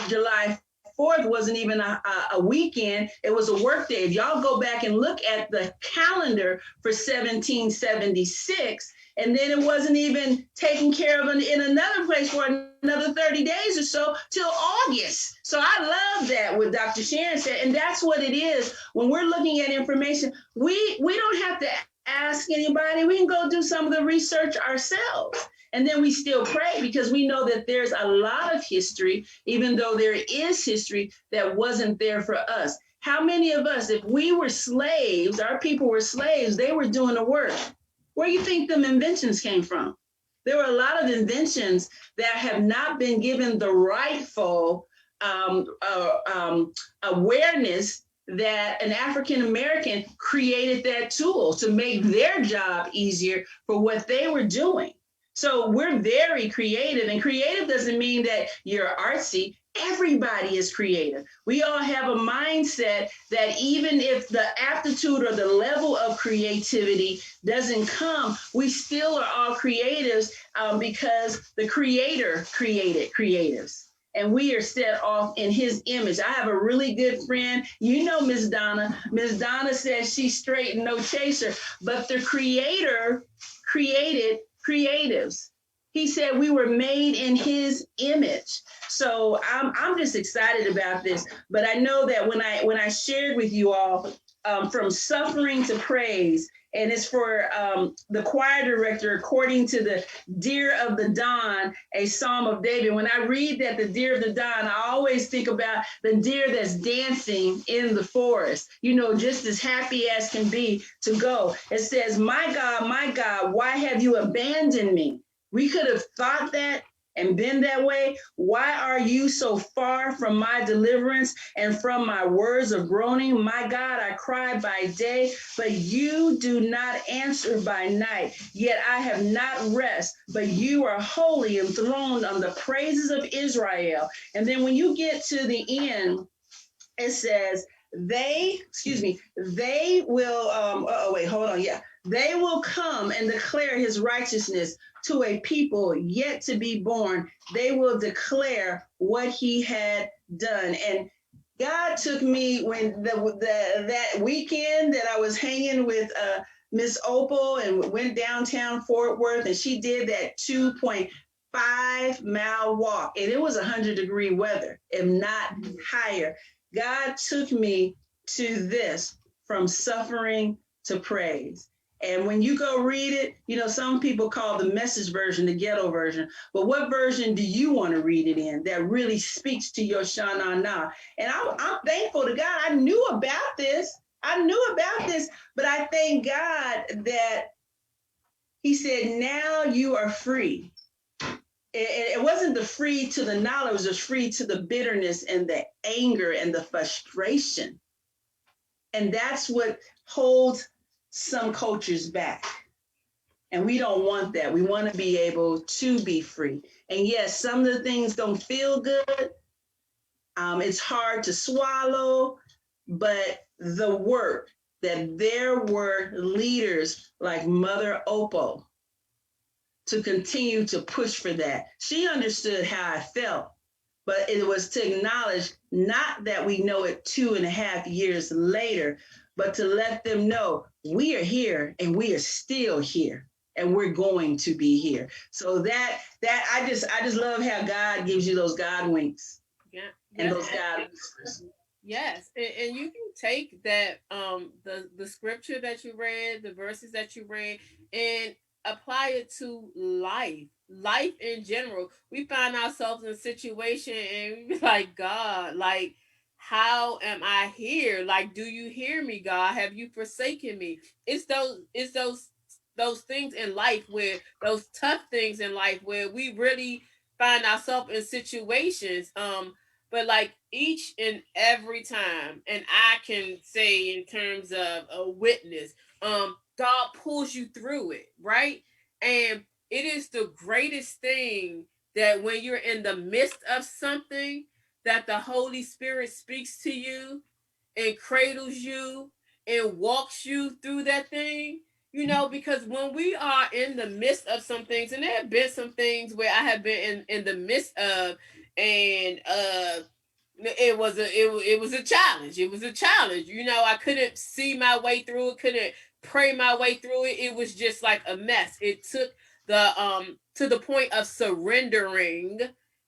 July 4th wasn't even a weekend. It was a work day. If y'all go back and look at the calendar for 1776, and then it wasn't even taken care of in another place for another 30 days or so till August. So I love that what Dr. Sharon said. And that's what it is. When we're looking at information, we don't have to ask anybody. We can go do some of the research ourselves. And then we still pray because we know that there's a lot of history, even though there is history that wasn't there for us. How many of us, if we were slaves, our people were slaves, they were doing the work. Where do you think them inventions came from? There were a lot of inventions that have not been given the rightful awareness that an African-American created that tool to make their job easier for what they were doing. So we're very creative, and creative doesn't mean that you're artsy. Everybody is creative. We all have a mindset that even if the aptitude or the level of creativity doesn't come, we still are all creatives because the Creator created creatives. And we are set off in his image. I have a really good friend. You know, Miss Donna. Miss Donna says she's straight and no chaser, but the Creator created creatives. He said we were made in his image. So I'm just excited about this. But I know that when I shared with you all from suffering to praise, and it's for the choir director, according to the Deer of the Dawn, a Psalm of David. When I read that, the Deer of the Dawn, I always think about the deer that's dancing in the forest, you know, just as happy as can be to go. It says, my God, why have you abandoned me? We could have thought that and been that way. Why are you so far from my deliverance and from my words of groaning? My God, I cry by day, but you do not answer by night. Yet I have not rest, but you are holy, enthroned on the praises of Israel. And then when you get to the end, it says, they will, they will come and declare his righteousness to a people yet to be born. They will declare what he had done. And God took me when that weekend that I was hanging with Miss Opal and went downtown Fort Worth, and she did that 2.5-mile walk, and it was 100-degree weather, if not higher. God took me to this, from suffering to praise. And when you go read it, you know, some people call the Message version the ghetto version, but what version do you want to read it in that really speaks to your Shana? And I'm thankful to God. I knew about this, but I thank God that he said, now you are free. It wasn't the free to the knowledge, it was free to the bitterness and the anger and the frustration. And that's what holds some cultures back. And we don't want that. We want to be able to be free. And yes, some of the things don't feel good. It's hard to swallow, but the work that there were leaders like Mother Opal to continue to push for that. She understood how I felt, but it was to acknowledge, not that we know it 2.5 years later, but to let them know we are here and we are still here and we're going to be here. So that I just love how God gives you those God winks. Yeah. And those God whispers. Yes, and you can take that the scripture that you read, the verses that you read, and apply it to life in general. We find ourselves in a situation and we be like, God, like, how am I here? Like, do you hear me, God? Have you forsaken me? It's those things in life, where those tough things in life where we really find ourselves in situations. But like each and every time, and I can say in terms of a witness, God pulls you through it, right? And it is the greatest thing that when you're in the midst of something, that the Holy Spirit speaks to you and cradles you and walks you through that thing. You know, because when we are in the midst of some things, and there have been some things where I have been in the midst of, and it was a challenge. It was a challenge. You know, I couldn't see my way through it, couldn't pray my way through it. It was just like a mess. It took the to the point of surrendering,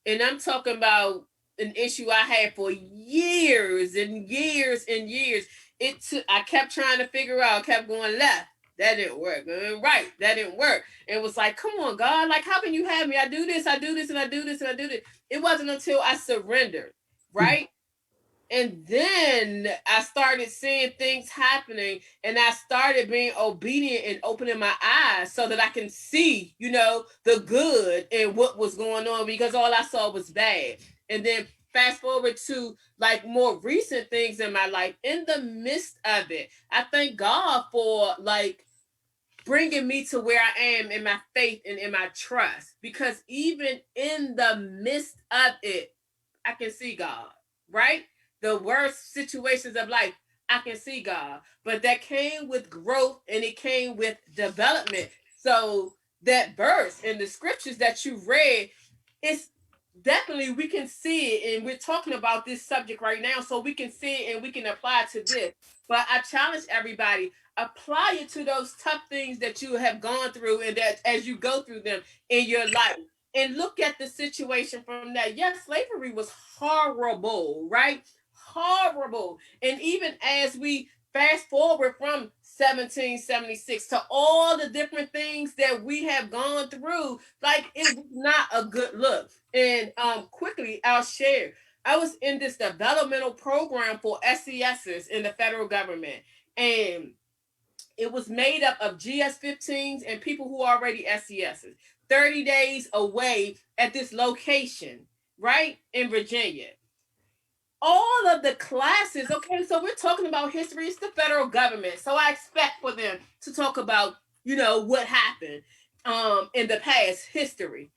and I'm talking about an issue I had for years and years and years. It took, I kept trying to figure out, kept going left. That didn't work. Right. That didn't work. It was like, come on, God, like, how can you have me? I do this, I do this, and I do this, and I do this. It wasn't until I surrendered, right? And then I started seeing things happening, and I started being obedient and opening my eyes so that I can see, you know, the good and what was going on, because all I saw was bad. And then fast forward to like more recent things in my life, in the midst of it, I thank God for like bringing me to where I am in my faith and in my trust, because even in the midst of it, I can see God, right? The worst situations of life, I can see God. But that came with growth and it came with development. So that verse in the scriptures that you read, it's definitely we can see it, and we're talking about this subject right now, so we can see it and we can apply it to this. But I challenge everybody, apply it to those tough things that you have gone through, and that as you go through them in your life, and look at the situation from that. Yes, slavery was horrible, right? Horrible. And even as we fast forward from 1776 to all the different things that we have gone through, like it was not a good look. And quickly I'll share. I was in this developmental program for SESs in the federal government, and it was made up of GS-15s and people who are already SESs. 30 days away at this location, right in Virginia. All of the classes, okay, so we're talking about history. It's the federal government, so I expect for them to talk about, what happened in the past history.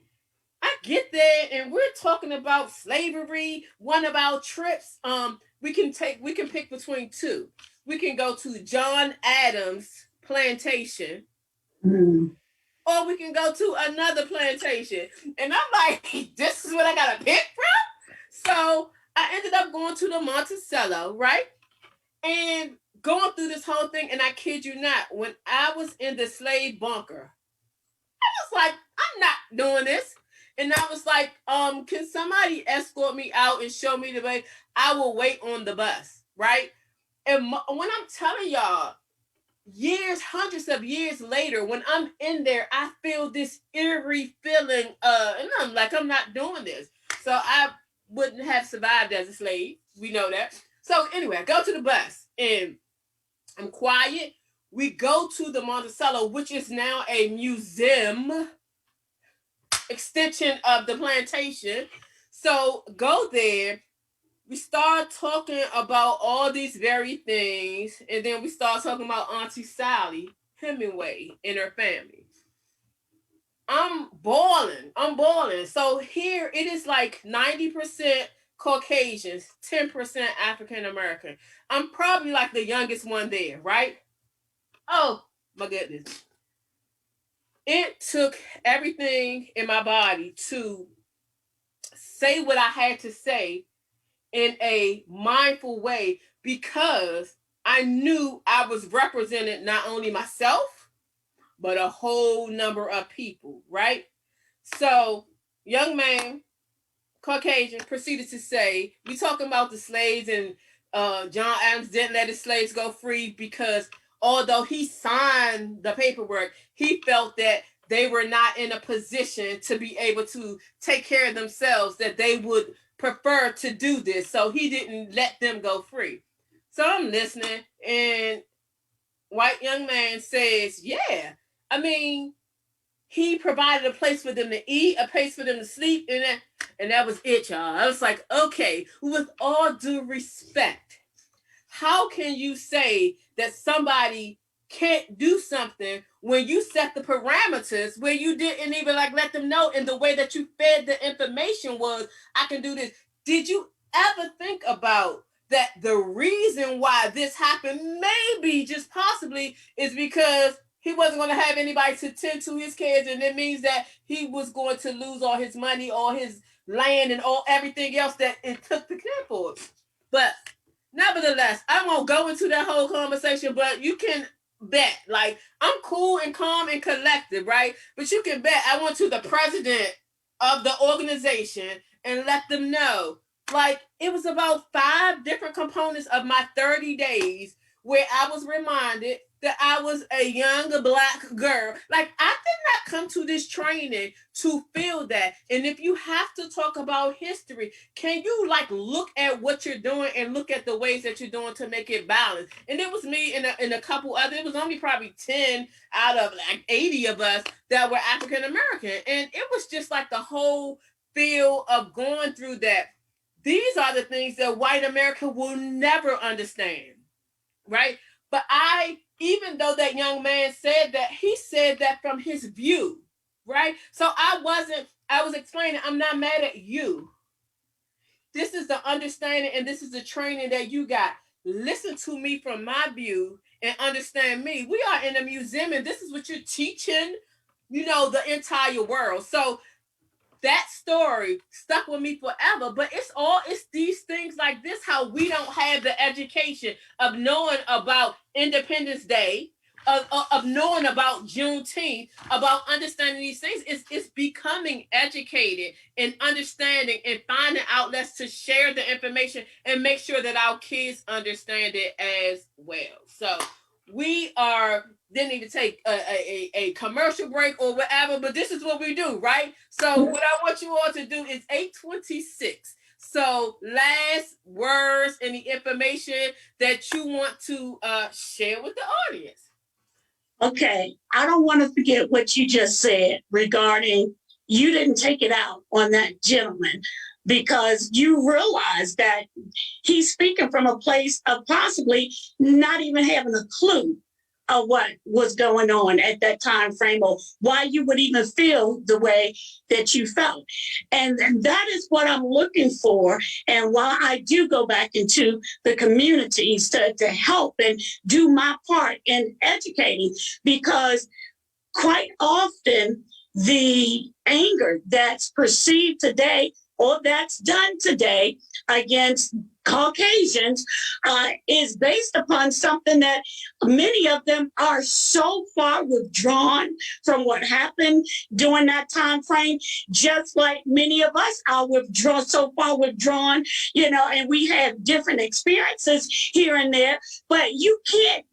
I get there and we're talking about slavery. One of our trips, we can pick between two. We can go to John Adams plantation, or we can go to another plantation. And I'm like, this is what I gotta pick from. So I ended up going to the Monticello, right? And going through this whole thing, and I kid you not, when I was in the slave bunker, I was like, I'm not doing this. And I was like, can somebody escort me out and show me the way? I will wait on the bus, right? And when I'm telling y'all, hundreds of years later, when I'm in there, I feel this eerie feeling, and I'm like, I'm not doing this. So I wouldn't have survived as a slave. We know that. So anyway, I go to the bus and I'm quiet. We go to the Monticello, which is now a museum extension of the plantation. So go there. We start talking about all these very things, and then we start talking about Auntie Sally Hemingway and her family. I'm boiling. So here it is like 90% Caucasians, 10% African American. I'm probably like the youngest one there, right? Oh my goodness. It took everything in my body to say what I had to say in a mindful way, because I knew I was representing not only myself, but a whole number of people, right? So, young man, Caucasian, proceeded to say, we talking about the slaves, and John Adams didn't let his slaves go free because although he signed the paperwork, he felt that they were not in a position to be able to take care of themselves, that they would prefer to do this. So he didn't let them go free. So I'm listening, and white young man says, yeah, I mean, he provided a place for them to eat, a place for them to sleep, and that was it, y'all. I was like, okay, with all due respect, how can you say that somebody can't do something when you set the parameters, where you didn't even like let them know, and the way that you fed the information was, I can do this. Did you ever think about that the reason why this happened, maybe just possibly, is because he wasn't going to have anybody to tend to his kids, and it means that he was going to lose all his money, all his land, and all everything else that it took to care for it. But nevertheless, I won't go into that whole conversation, but you can bet, like, I'm cool and calm and collected, right? But you can bet I went to the president of the organization and let them know, like, it was about 5 different components of my 30 days where I was reminded that I was a young Black girl. Like, I did not come to this training to feel that. And if you have to talk about history, can you like look at what you're doing and look at the ways that you're doing to make it balanced? And it was me and a couple other, it was only probably 10 out of like 80 of us that were African American. And it was just like the whole feel of going through that. These are the things that white America will never understand, right? But even though that young man said that, he said that from his view, right? So I was explaining, I'm not mad at you. This is the understanding and this is the training that you got. Listen to me from my view and understand me. We are in a museum and this is what you're teaching, the entire world. So that story stuck with me forever. But it's these things like this, how we don't have the education of knowing about Independence Day, of knowing about Juneteenth, about understanding these things. It's becoming educated and understanding and finding outlets to share the information and make sure that our kids understand it as well. So we didn't even take a commercial break or whatever, but this is what we do, right? So what I want you all to do is 8:26. So last words, any information that you want to share with the audience. Okay, I don't want to forget what you just said regarding you didn't take it out on that gentleman because you realize that he's speaking from a place of possibly not even having a clue of what was going on at that time frame or why you would even feel the way that you felt. And that is what I'm looking for and why I do go back into the communities to help and do my part in educating, because quite often the anger that's perceived today or that's done today against Caucasians is based upon something that many of them are so far withdrawn from what happened during that time frame, just like many of us are so far withdrawn, and we have different experiences here and there, but you can't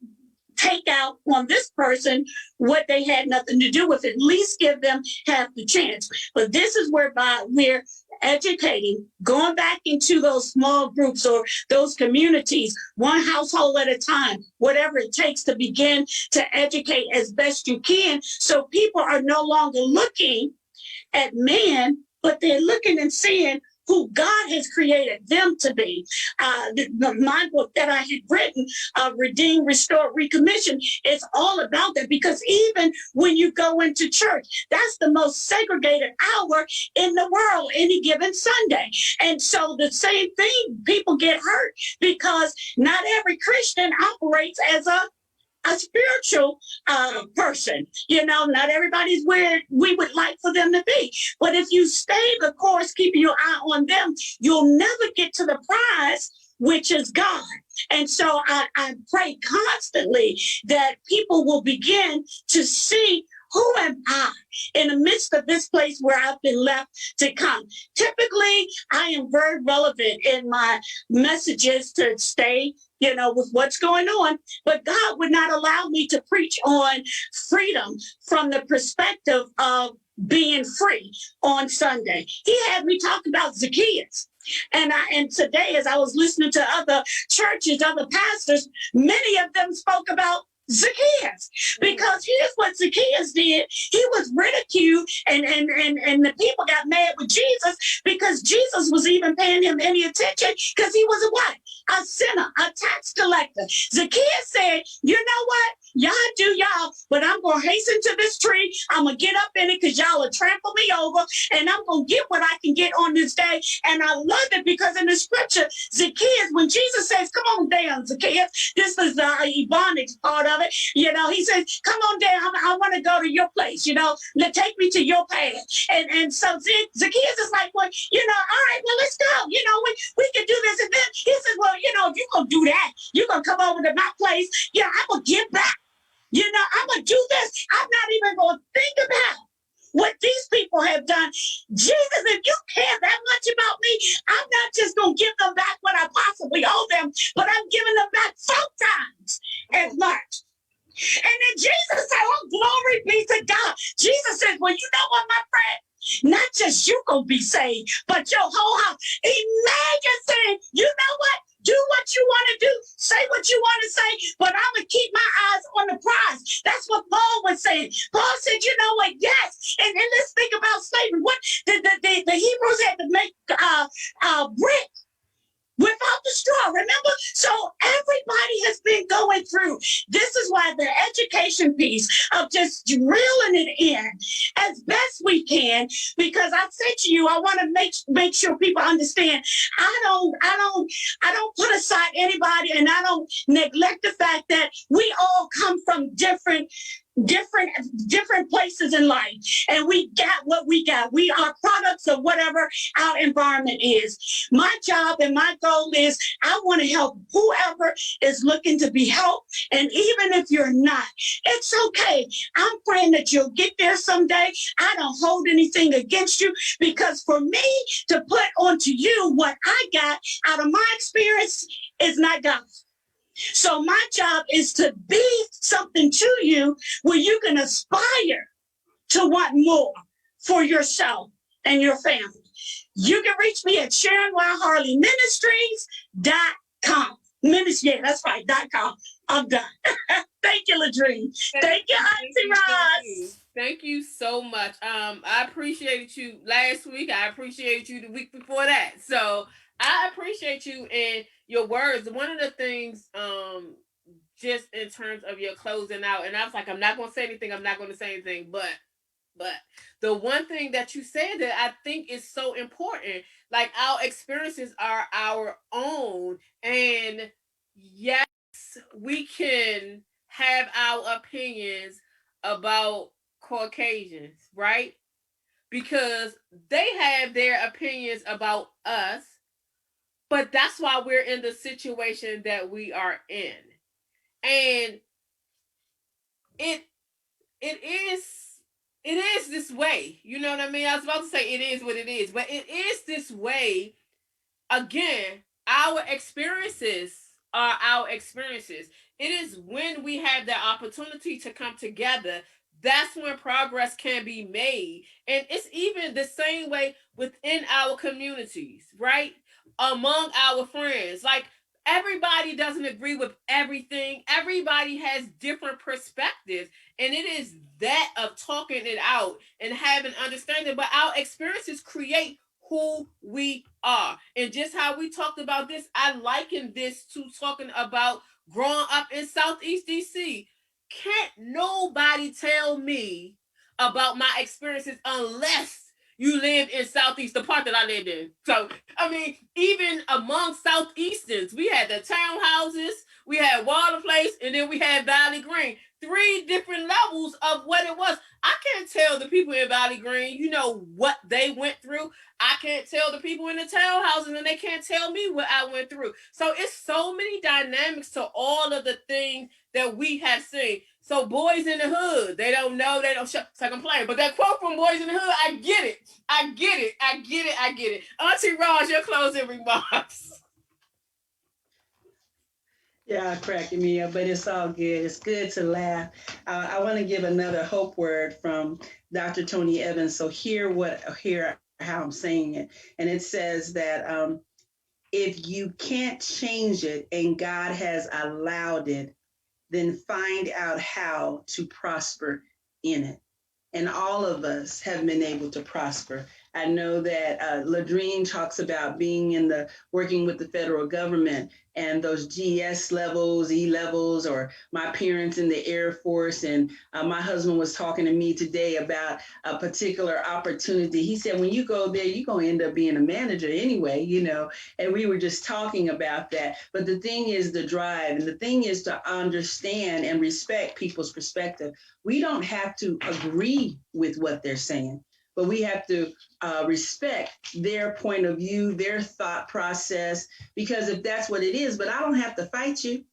take out on this person what they had nothing to do with. At least give them half the chance. But this is whereby we're educating, going back into those small groups or those communities, one household at a time, whatever it takes to begin to educate as best you can. So people are no longer looking at man, but they're looking and seeing who God has created them to be. My book that I had written, Redeem, Restore, Recommission, is all about that, because even when you go into church, that's the most segregated hour in the world any given Sunday. And so the same thing, people get hurt because not every Christian operates as a spiritual person. Not everybody's where we would like for them to be. But if you stay the course, keeping your eye on them, you'll never get to the prize, which is God. And so I pray constantly that people will begin to see, who am I in the midst of this place where I've been left to come? Typically, I am very relevant in my messages to stay with what's going on, but God would not allow me to preach on freedom from the perspective of being free on Sunday. He had me talk about Zacchaeus. And today, as I was listening to other churches, other pastors, many of them spoke about Zacchaeus, because here's what Zacchaeus did. He was ridiculed, and the people got mad with Jesus because Jesus was even paying him any attention, because he was a what? A sinner, a tax collector. Zacchaeus said, you know what? Y'all do y'all, but I'm going to hasten to this tree. I'm going to get up in it because y'all will trample me over, and I'm going to get what I can get on this day. And I love it because in the scripture, Zacchaeus, when Jesus says, come on down, Zacchaeus, this is the Ebonics part of it. He says, come on down. I want to go to your place, take me to your path. And so Zacchaeus is like, well, all right, well, let's go. We can do this. And then he says, well, if you're going to do that, you're going to come over to my place. I'm going to give back. I'm going to do this. I'm not even going to think about what these people have done. Jesus, if you care that much about me, I'm not just going to give them back what I possibly owe them, but I'm giving them back 4 times as much. And then Jesus said, oh, glory be to God. Jesus said, well, you know what, my friend? Not just you going to be saved, but your whole house. Imagine saying, you know what? Do what you want to do. Say what you want to say, but I'm going to keep my eyes on the prize. That's what Paul was saying. Paul said, you know what? Yes. And let's think about slavery. What the Hebrews had to make brick without the straw, remember? So everybody has been going through. This is why the education piece of just reeling it in as best we can, because I said to you, I want to make sure people understand. I don't put aside anybody, and I don't neglect the fact that we all come from different different places in life, and we got what we got. We are products of whatever our environment is. My job and my goal is I want to help whoever is looking to be helped, and even if you're not, it's okay. I'm praying that you'll get there someday. I don't hold anything against you, because for me to put onto you what I got out of my experience is not God. So my job is to be something to you where you can aspire to want more for yourself and your family. You can reach me at SharonYHarleyMinistries.com. Yeah, that's right, .com. I'm done. Thank you, Ladrine. Thank you, Auntie Ross. Thank you so much. I appreciated you last week. I appreciated you the week before that. So I appreciate you and your words. One of the things, just in terms of your closing out, and I was like, I'm not going to say anything. But the one thing that you said that I think is so important, like our experiences are our own, and yes, we can have our opinions about Caucasians, right? Because they have their opinions about us, but that's why we're in the situation that we are in. And it is this way. You know what I mean? I was about to say it is what it is, but it is this way. Again, our experiences are our experiences. It is when we have the opportunity to come together, that's when progress can be made. And it's even the same way within our communities, right? Among our friends. Like, everybody doesn't agree with everything. Everybody has different perspectives. And it is that of talking it out and having understanding. But our experiences create who we are. And just how we talked about this, I liken this to talking about growing up in Southeast DC. Can't nobody tell me about my experiences unless you lived in Southeast, the part that I lived in. So, I mean, even among Southeasterns, we had the townhouses, we had Water Place, and then we had Valley Green. 3 different levels of what it was. I can't tell the people in Valley Green, what they went through. I can't tell the people in the townhouses, and they can't tell me what I went through. So it's so many dynamics to all of the things that we have seen. So Boys in the Hood, they don't know, they don't show. It's like I'm playing. But that quote from Boys in the Hood, I get it. Auntie Roz, your closing remarks. Yeah, cracking me up, but it's all good. It's good to laugh. I want to give another hope word from Dr. Tony Evans. So hear how I'm saying it. And it says that if you can't change it and God has allowed it, then find out how to prosper in it. And all of us have been able to prosper. I know that Ladrine talks about working with the federal government and those GS levels, E levels, or my parents in the Air Force. And my husband was talking to me today about a particular opportunity. He said, when you go there, you're going to end up being a manager anyway, and we were just talking about that. But the thing is the drive, and the thing is to understand and respect people's perspective. We don't have to agree with what they're saying, but we have to respect their point of view, their thought process, because if that's what it is, but I don't have to fight you.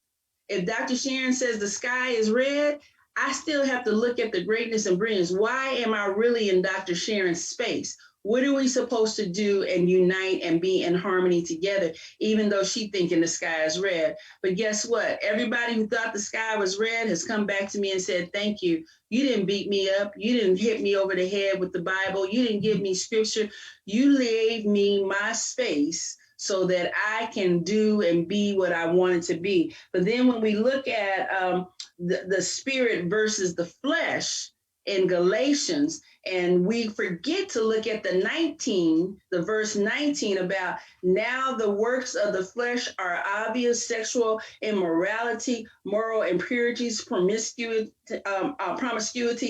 If Dr. Sharon says the sky is red, I still have to look at the greatness and brilliance. Why am I really in Dr. Sharon's space? What are we supposed to do and unite and be in harmony together, even though she thinking the sky is red? But guess what? Everybody who thought the sky was red has come back to me and said, thank you. You didn't beat me up. You didn't hit me over the head with the Bible. You didn't give me scripture. You gave me my space so that I can do and be what I wanted to be. But then when we look at the spirit versus the flesh in Galatians, and we forget to look at the verse 19 about now the works of the flesh are obvious: sexual immorality, moral impurities, promiscuity,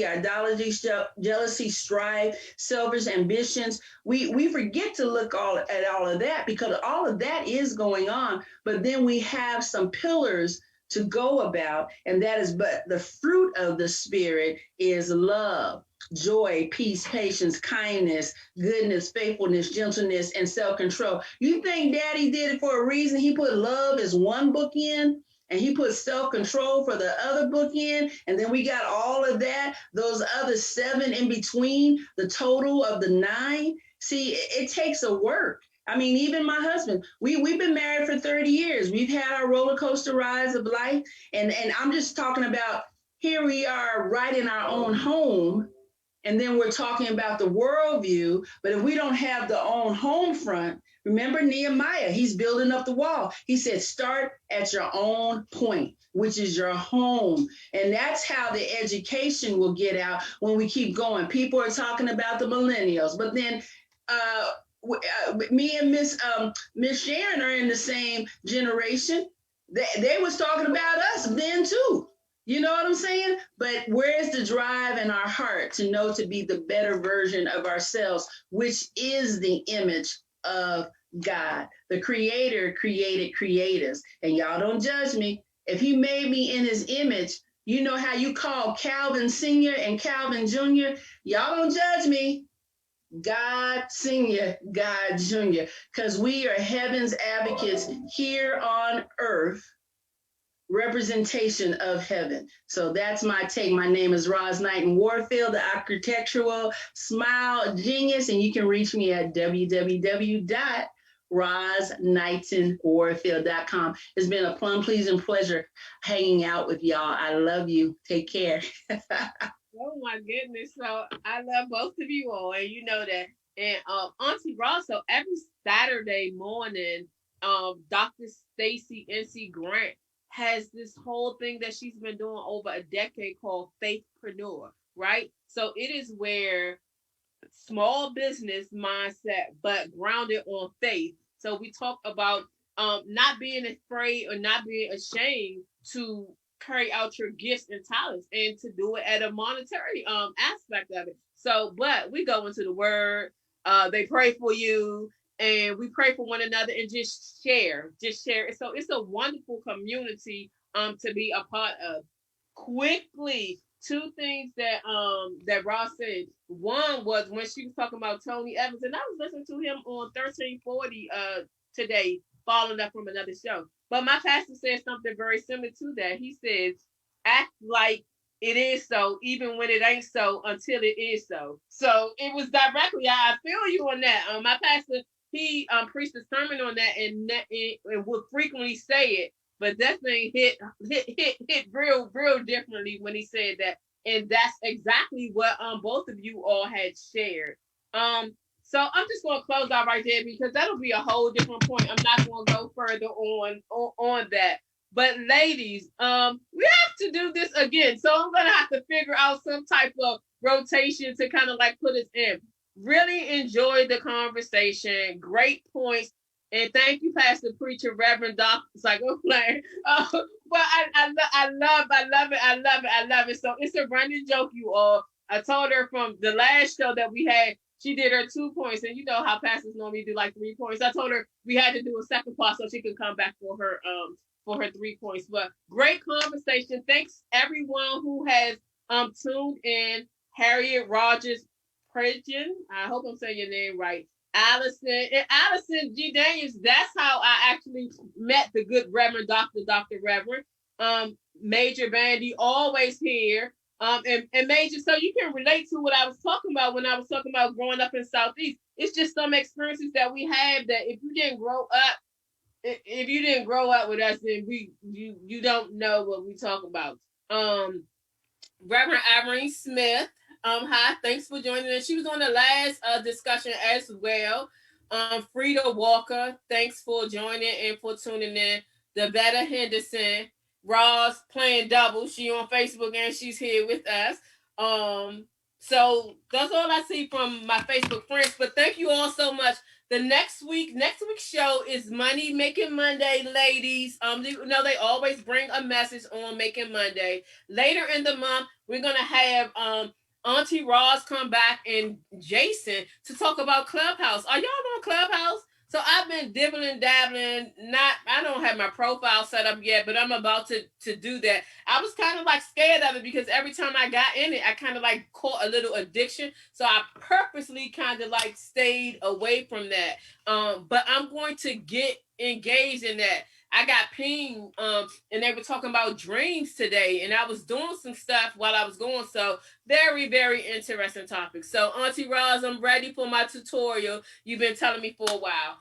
idolatry, jealousy, strife, selfish ambitions. We forget to look at all of that, because all of that is going on. But then we have some pillars to go about, and that is, but the fruit of the Spirit is love, joy, peace, patience, kindness, goodness, faithfulness, gentleness, and self-control. You think Daddy did it for a reason? He put love as one book in, and he put self-control for the other book in, and then we got all of that, those other 7 in between, the total of the 9. See, it takes a work. I mean, even my husband, we've been married for 30 years. We've had our roller coaster rides of life. And I'm just talking about, here we are right in our own home. And then we're talking about the worldview. But if we don't have the own home front, remember Nehemiah, he's building up the wall. He said, start at your own point, which is your home. And that's how the education will get out when we keep going. People are talking about the millennials, but then me and Miss Sharon are in the same generation. They was talking about us then too. You know what I'm saying? But where's the drive in our heart to know to be the better version of ourselves, which is the image of God? The Creator created creators. And y'all don't judge me. If he made me in his image, you know how you call Calvin Sr. and Calvin Jr.? Y'all don't judge me. God Senior, God Junior, because we are heaven's advocates here on earth, representation of heaven. So that's my take. My name is Roz Knighton Warfield, the architectural smile genius, and you can reach me at www.rozknightonwarfield.com. It's been a plum pleasing pleasure hanging out with y'all. I love you. Take care. Oh my goodness. So I love both of you all, and you know that. And Auntie Ross, so every Saturday morning, Dr. Stacy NC Grant has this whole thing that she's been doing over a decade called Faithpreneur, right? So it is where small business mindset, but grounded on faith. So we talk about not being afraid or not being ashamed to carry out your gifts and talents and to do it at a monetary aspect of it. So, but we go into the word, they pray for you, and we pray for one another and just share. So it's a wonderful community to be a part of. Quickly, 2 things that Ross said. One was when she was talking about Tony Evans, and I was listening to him on 1340 today, following up from another show. But my pastor said something very similar to that. He says, act like it is so, even when it ain't so, until it is so. So it was directly, I feel you on that. My pastor, he preached a sermon on that and would frequently say it, but that thing hit real differently when he said that. And that's exactly what both of you all had shared. So I'm just going to close out right there because that'll be a whole different point. I'm not going to go further on that. But ladies, we have to do this again. So I'm going to have to figure out some type of rotation to kind of like put us in. Really enjoyed the conversation. Great points. And thank you, Pastor Preacher, Reverend Dr. Psycho Player. But I love it. So it's a running joke, you all. I told her from the last show that we had, she did her 2 points, and you know how pastors normally do like 3 points. I told her we had to do a second part so she could come back for her 3 points. But great conversation. Thanks everyone who has tuned in. Harriet Rogers Pridgeon. I hope I'm saying your name right. Allison G. Daniels. That's how I actually met the good Reverend Dr. Reverend. Major Bandy, always here. And Major, so you can relate to what I was talking about when I was talking about growing up in Southeast. It's just some experiences that we have that if you didn't grow up with us, then you don't know what we talk about. Reverend Irene Smith. Hi, thanks for joining us. She was on the last discussion as well. Frida Walker, thanks for joining and for tuning in. Devetta Henderson, Ross playing double. She on Facebook and she's here with us. So that's all I see from my Facebook friends. But thank you all so much. The next week's show is Money Making Monday, ladies. You know they always bring a message on Making Monday. Later in the month, we're gonna have Auntie Roz come back and Jason to talk about Clubhouse. Are y'all on Clubhouse? So I've been dibbling dabbling. I don't have my profile set up yet, but I'm about to do that. I was kind of like scared of it because every time I got in it, I kind of like caught a little addiction. So I purposely kind of like stayed away from that. But I'm going to get engaged in that. I got pinged, and they were talking about dreams today, and I was doing some stuff while I was going. So very, very interesting topic. So Auntie Roz, I'm ready for my tutorial. You've been telling me for a while.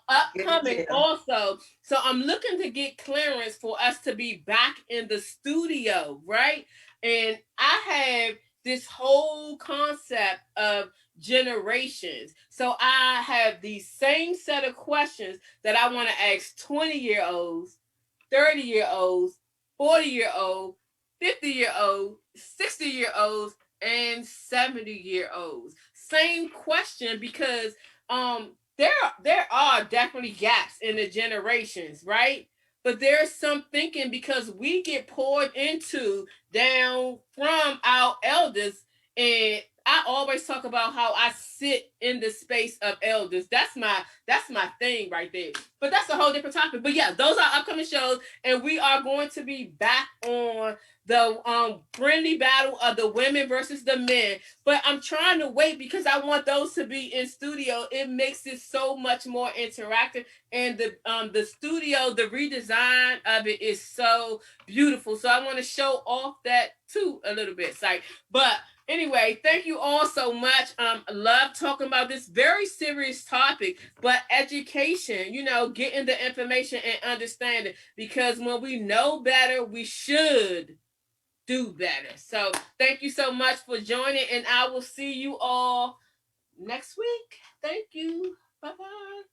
Upcoming also, so I'm looking to get clearance for us to be back in the studio, right? And I have this whole concept of generations. So I have the same set of questions that I want to ask 20-year-olds, 30-year-olds, 40-year-olds, 50-year-olds, 60-year-olds, and 70-year-olds. Same question because there are definitely gaps in the generations, right? But there's some thinking because we get poured into down from our elders, and I always talk about how I sit in the space of elders. That's my thing right there. But that's a whole different topic. But yeah, those are upcoming shows, and we are going to be back on the friendly battle of the women versus the men. But I'm trying to wait because I want those to be in studio. It makes it so much more interactive, and the studio, the redesign of it is so beautiful. So I want to show off that too a little bit. But anyway, thank you all so much. Love talking about this very serious topic, but education, getting the information and understanding, because when we know better, we should do better. So thank you so much for joining, and I will see you all next week. Thank you. Bye-bye.